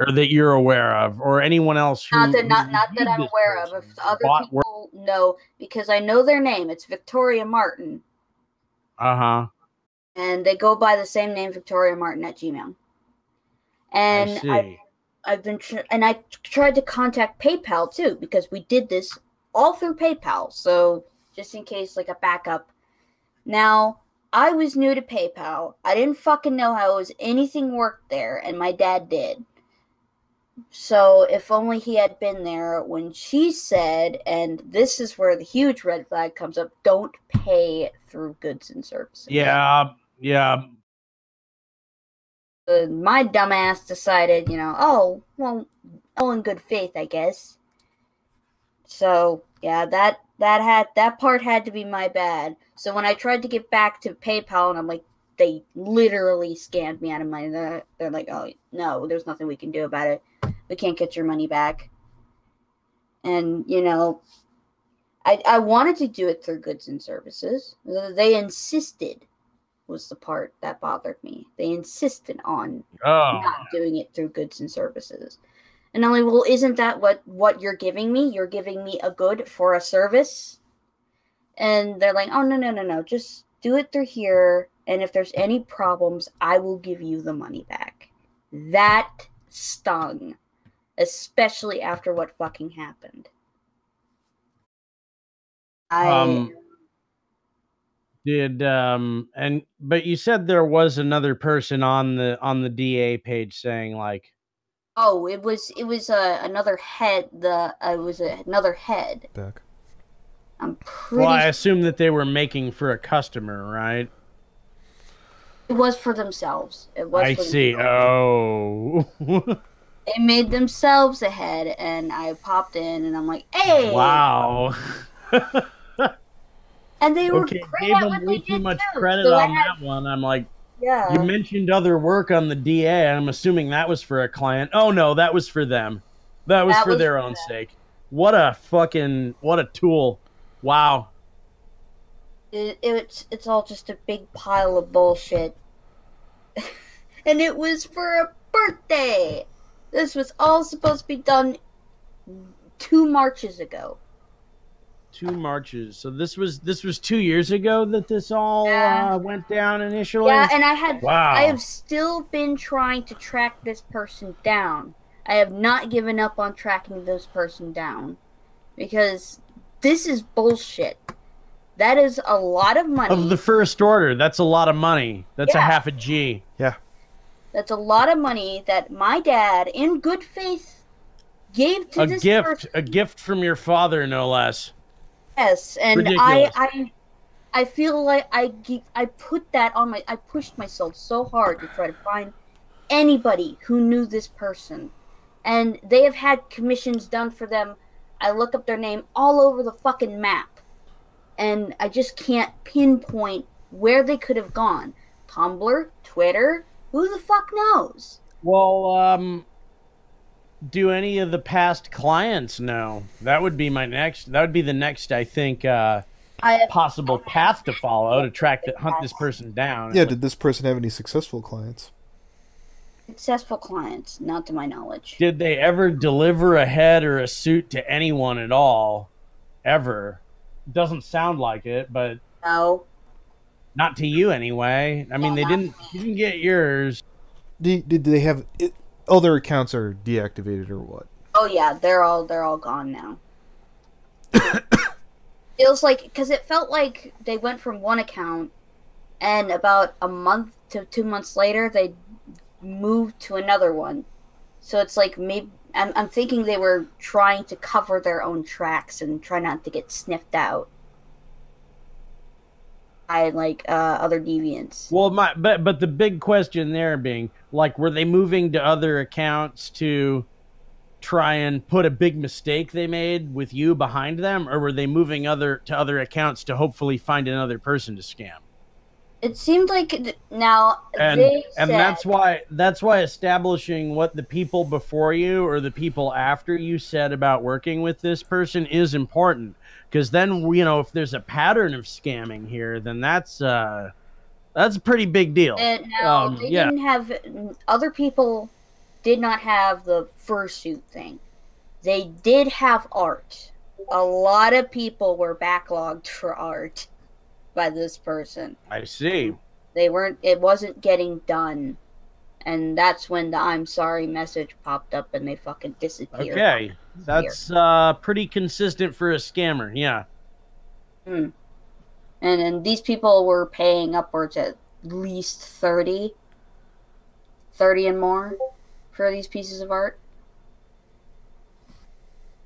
or that you're aware of, or anyone else who not that I'm aware of? If other people know, because I know their name. It's Victoria Martin. And they go by the same name, Victoria Martin at Gmail. And I've been I tried to contact PayPal too, because we did this all through PayPal. So just in case, like a backup. Now, I was new to PayPal. I didn't fucking know how anything worked there, and my dad did. So if only he had been there when she said, and this is where the huge red flag comes up, don't pay through goods and services. Yeah. My dumbass decided, all in good faith, I guess. So, yeah, that part had to be my bad. So when I tried to get back to PayPal, and I'm like, they literally scammed me out of money. They're like, "Oh, no, there's nothing we can do about it. We can't get your money back." And, I wanted to do it through goods and services. They insisted, was the part that bothered me. They insisted on not doing it through goods and services. And I'm like, well, isn't that what you're giving me? You're giving me a good for a service? And they're like, "Oh, no. Just do it through here. And if there's any problems, I will give you the money back." That stung. Especially after what fucking happened. But you said there was another person on the DA page saying like, "Oh, it was another head. It was another head." Back. I'm pretty. Well, I assume that they were making for a customer, right? It was for themselves. I see. Oh. They made themselves a head, and I popped in, and I'm like, "Hey!" Wow. And they were gave them way too much credit on that one. I'm like, yeah. You mentioned other work on the DA. I'm assuming that was for a client. Oh no, that was for them. That was for their own sake. What a tool. Wow. It's all just a big pile of bullshit. And it was for a birthday. This was all supposed to be done 2 Marches ago. 2 Marches. So this was 2 years ago that this all went down initially. Yeah, and I have still been trying to track this person down. I have not given up on tracking this person down because this is bullshit. That is a lot of money. Of the first order, that's a lot of money. That's a half a G. Yeah. That's a lot of money that my dad, in good faith, gave to this person. A gift from your father, no less. Yes, and I feel like I put that on I pushed myself so hard to try to find anybody who knew this person. And they have had commissions done for them. I look up their name all over the fucking map. And I just can't pinpoint where they could have gone. Tumblr, Twitter, who the fuck knows? Well, do any of the past clients know? That would be the next, I think, possible path to follow to hunt this person down. Yeah, did this person have any successful clients? Successful clients, not to my knowledge. Did they ever deliver a head or a suit to anyone at all? Ever? Doesn't sound like it, but no. Not to you anyway. I mean, they didn't get yours. Did they have all their accounts are deactivated or what? Oh yeah, they're all gone now. Feels like because it felt like they went from one account, and about a month to 2 months later they moved to another one. So it's like maybe I'm thinking they were trying to cover their own tracks and try not to get sniffed out by other deviants. Well, but the big question there being like, were they moving to other accounts to try and put a big mistake they made with you behind them, or were they moving to other accounts to hopefully find another person to scam? It seemed like now that's why establishing what the people before you or the people after you said about working with this person is important, because then if there's a pattern of scamming here, then that's a pretty big deal. Now they didn't have other people did not have the fursuit thing. They did have art. A lot of people were backlogged for art by this person. I see. It wasn't getting done. And that's when the I'm sorry message popped up and they fucking disappeared. Okay. That's pretty consistent for a scammer, yeah. And then these people were paying upwards at least 30 and more for these pieces of art.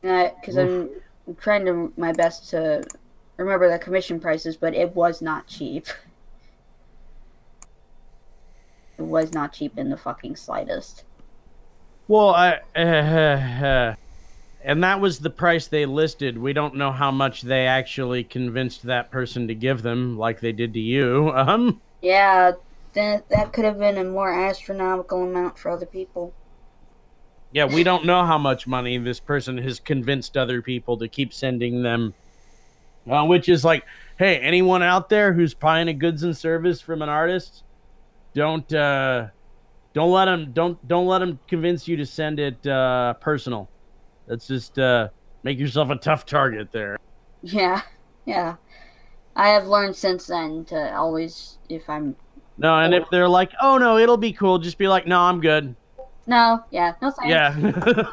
Because I'm trying my best to remember the commission prices, but it was not cheap. It was not cheap in the fucking slightest. Well, and that was the price they listed. We don't know how much they actually convinced that person to give them, like they did to you. Yeah, that could have been a more astronomical amount for other people. Yeah, we don't know how much money this person has convinced other people to keep sending them. Which is like, hey, anyone out there who's buying a goods and service from an artist, don't let them convince you to send it personal. That's just make yourself a tough target there. Yeah. I have learned since then to always, if I'm... No, and if they're like, oh no, it'll be cool, just be like, no, I'm good. No thanks. Yeah.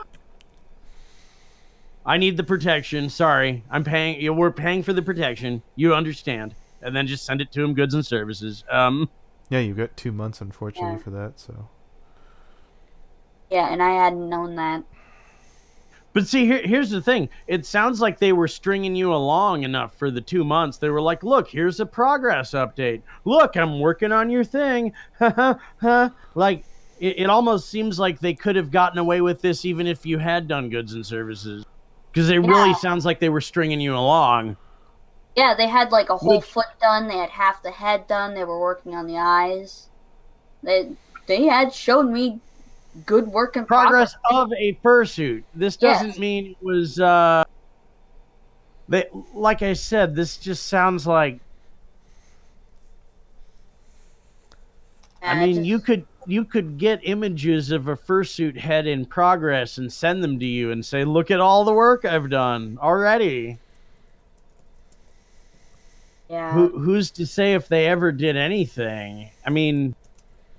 I need the protection. Sorry, I'm paying. We're paying for the protection. You understand? And then just send it to him, goods and services. Yeah, you've got 2 months, unfortunately, for that. So. Yeah, and I hadn't known that. But see, here's the thing. It sounds like they were stringing you along enough for the 2 months. They were like, look, here's a progress update. Look, I'm working on your thing. Like, it almost seems like they could have gotten away with this even if you had done goods and services. Because it really sounds like they were stringing you along. Yeah, they had like a whole foot done. They had half the head done. They were working on the eyes. They had shown me good work in progress of a fursuit. This doesn't mean it was. Like I said, this just sounds like. I mean, you could get images of a fursuit head in progress and send them to you and say, "Look at all the work I've done already." Yeah. Who's to say if they ever did anything? I mean,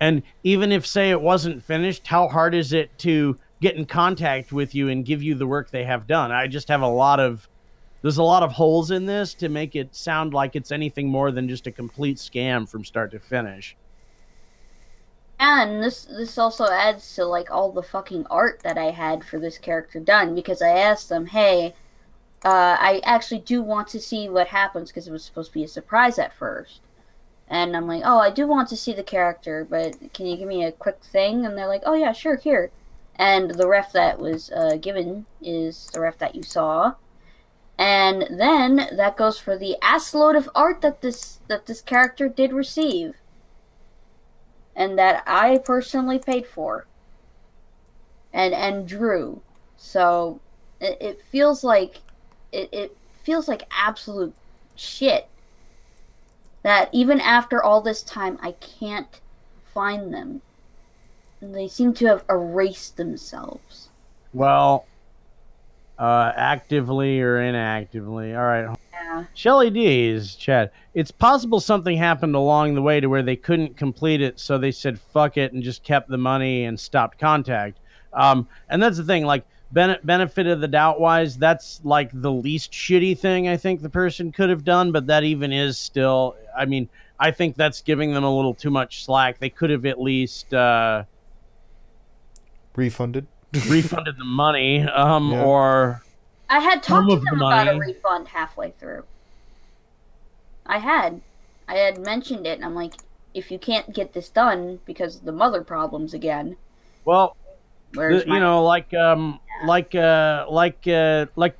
and even if, say, it wasn't finished, how hard is it to get in contact with you and give you the work they have done? I just have there's a lot of holes in this to make it sound like it's anything more than just a complete scam from start to finish. And this also adds to like all the fucking art that I had for this character done, because I asked them, hey, I actually do want to see what happens, because it was supposed to be a surprise at first. And I'm like, oh, I do want to see the character, but can you give me a quick thing? And they're like, oh yeah, sure, here. And the ref that was given is the ref that you saw. And then that goes for the assload of art that this character did receive. And that I personally paid for. And drew. So it feels like it feels like absolute shit that even after all this time I can't find them. They seem to have erased themselves. Well, actively or inactively. All right. Yeah. Shelly D's chat. It's possible something happened along the way to where they couldn't complete it, so they said fuck it and just kept the money and stopped contact. And that's the thing, like, benefit of the doubt wise, that's like the least shitty thing I think the person could have done, but that even is still, I mean, I think that's giving them a little too much slack. They could have at least refunded the money, Yeah. Or I had talked to some of them the about a money. refund halfway through. I had mentioned it, and I'm like, if you can't get this done because of the mother problems again, Well, where's you know, like the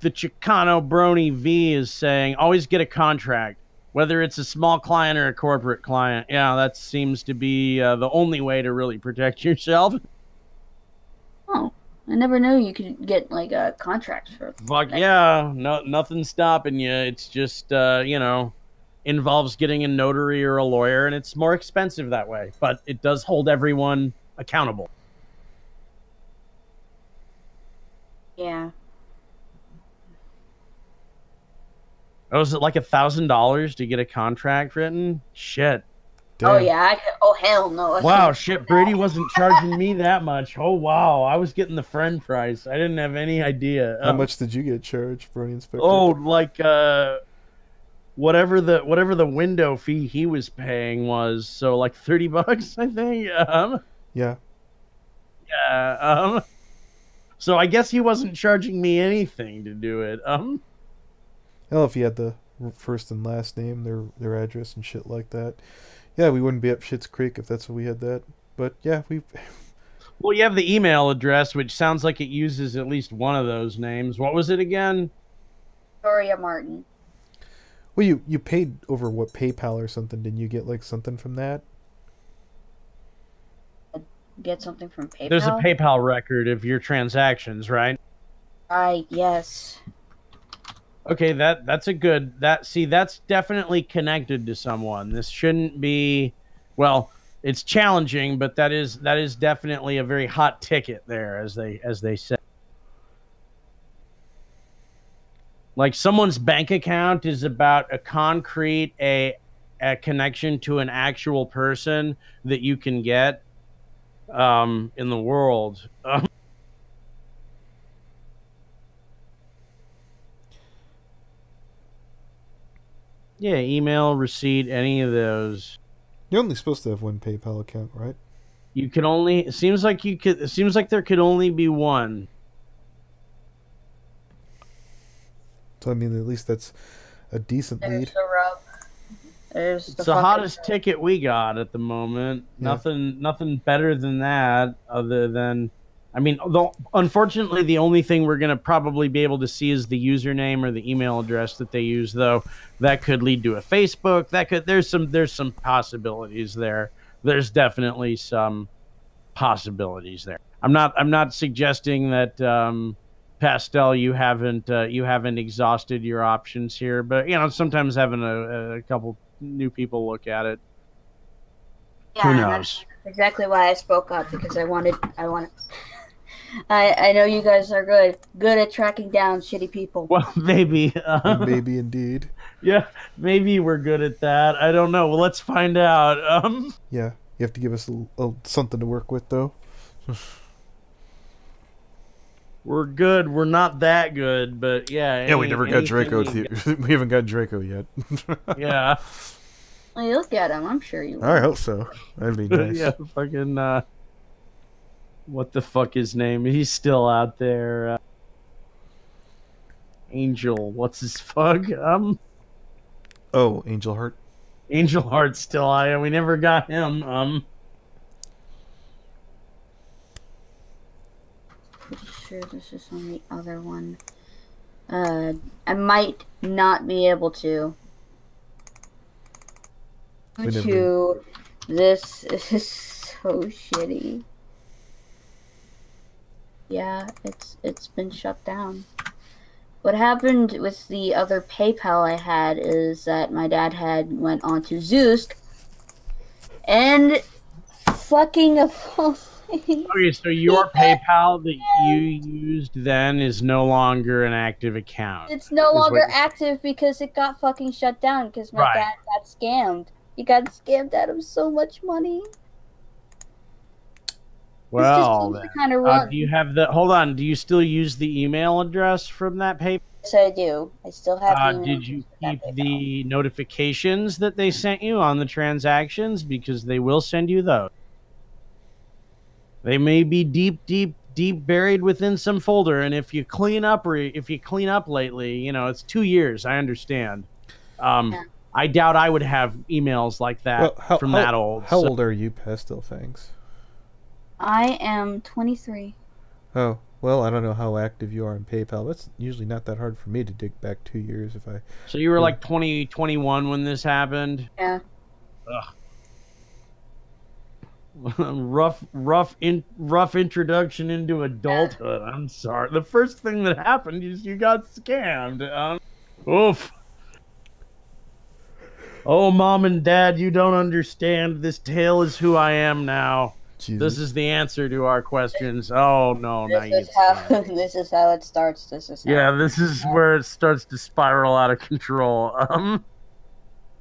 Chicano Brony V is saying, always get a contract, whether it's a small client or a corporate client. Yeah, that seems to be the only way to really protect yourself. Oh, I never knew you could get like a contract for. Fuck yeah, nothing's stopping you. It's just you know, involves getting a notary or a lawyer, and it's more expensive that way, but it does hold everyone accountable. Yeah. Oh, is it like $1,000 to get a contract written? Shit. Oh yeah. Oh hell no. Wow, shit. Brady wasn't charging me that much. Oh wow, I was getting the friend price. I didn't have any idea. How much did you get charged, Brony Inspector? Oh, like whatever the window fee he was paying was. So like $30, I think. Yeah. Yeah. So I guess he wasn't charging me anything to do it. Hell, if you had the first and last name, their address and shit like that. Yeah, we wouldn't be up Schitt's Creek if that's what we had that. But yeah, we. Well, you have the email address, which sounds like it uses at least one of those names. What was it again? Victoria Martin. Well, you paid over what, PayPal or something? Didn't you get like something from that? Get something from PayPal. There's a PayPal record of your transactions, right? Yes. Okay, that's a good that's definitely connected to someone. This shouldn't be, well, it's challenging, but that is definitely a very hot ticket there, as they say. Like someone's bank account is about a concrete a connection to an actual person that you can get in the world. Yeah, email, receipt, any of those. You're only supposed to have one PayPal account, right? You can only. It seems like there could only be one. So I mean, at least that's a decent lead. The rub. It's the hottest ticket we got at the moment. Yeah. Nothing better than that. Other than, I mean, unfortunately, the only thing we're gonna probably be able to see is the username or the email address that they use. Though that could lead to a Facebook. There's some possibilities there. There's definitely some possibilities there. I'm not suggesting that Pastel, you haven't exhausted your options here, but you know, sometimes having a couple new people look at it. Yeah, Who knows? exactly why I spoke up, because I wanted. I know you guys are good at tracking down shitty people. Well, maybe. Maybe indeed. Yeah, maybe we're good at that. I don't know. Well, let's find out. Yeah, you have to give us something to work with, though. We're good. We're not that good, but yeah. Yeah, we never got Draco. We haven't got Draco yet. Yeah. Well, you look at him. I'm sure you will. I hope so. That'd be nice. Yeah, fucking. What the fuck his name? He's still out there. Angel. What's his fuck? Oh, Angel Heart. Angel Heart's still out. We never got him. Pretty sure this is on the other one. I might not be able to. This is so shitty. Yeah, it's been shut down. What happened with the other PayPal I had is that my dad had went on to Zeus and fucking a full thing. Okay, so your PayPal that you used then is no longer an active account. It's no longer active because it got fucking shut down because my dad got scammed. He got scammed out of so much money. Well, do you have the? Hold on. Do you still use the email address from that PayPal? Yes, I do. I still have. Did you keep the notifications that they sent you on the transactions? Because they will send you those. They may be deep buried within some folder, and if you clean up lately, you know it's 2 years. I understand. I doubt I would have emails like that from that old. How old are you, Pastel Fangs? I am 23. Oh, well, I don't know how active you are in PayPal. That's usually not that hard for me to dig back 2 years if I... So you were like 20, 21 when this happened? Yeah. Ugh. rough introduction into adulthood. I'm sorry. The first thing that happened is you got scammed. Oof. Oh, Mom and Dad, you don't understand. This tale is who I am now. Jesus. This is the answer to our questions. Oh no! This is how it starts. This is where it starts to spiral out of control.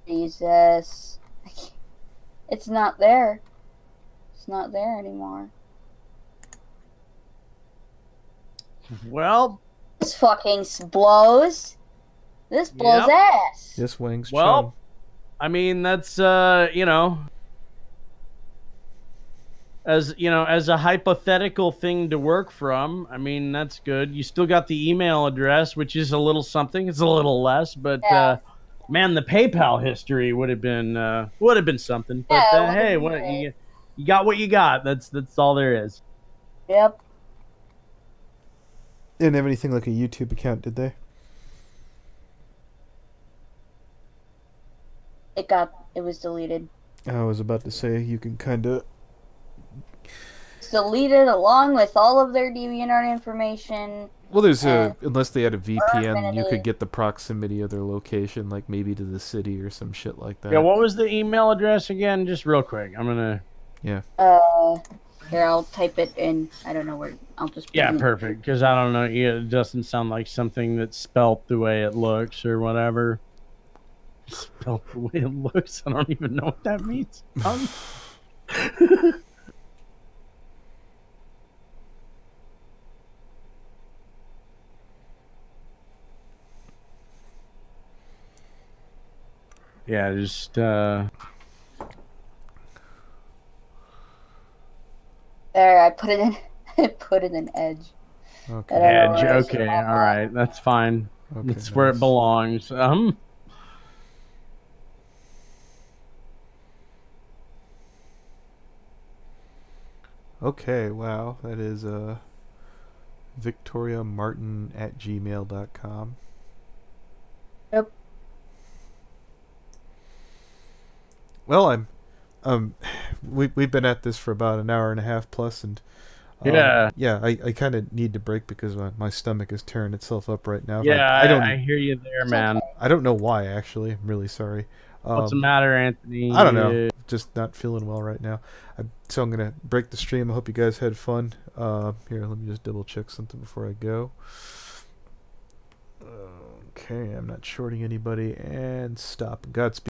Jesus, it's not there. It's not there anymore. Well, this fucking blows. This blows ass. This wings. Well, I mean that's you know. As a hypothetical thing to work from, I mean that's good. You still got the email address, which is a little something. It's a little less, but man, the PayPal history would have been something. But hey, what you got? What you got? That's all there is. Yep. They didn't have anything like a YouTube account, did they? It was deleted. I was about to say you can kind of. Deleted along with all of their DeviantArt information. Well, there's unless they had a VPN, you could get the proximity of their location, like maybe to the city or some shit like that. Yeah, what was the email address again? Just real quick, I'm gonna. Yeah. Here, I'll type it in. I don't know where. I'll just. Yeah, perfect. Because I don't know. It doesn't sound like something that's spelt the way it looks or whatever. Spelt the way it looks. I don't even know what that means. Yeah, just there, I put it in. I put it in Edge. Okay. Edge. Okay. All right. That's fine. Okay, that's where it belongs. Okay. Wow. That is victoriamartin@gmail.com. Yep. Well, we've been at this for about an hour and a half plus, and I kind of need to break because my stomach is tearing itself up right now. Yeah, I hear you there, man. I don't know why, actually. I'm really sorry. What's the matter, Anthony? I don't know. just not feeling well right now. So I'm gonna break the stream. I hope you guys had fun. Here, let me just double check something before I go. Okay, I'm not shorting anybody, and stop. Godspeed.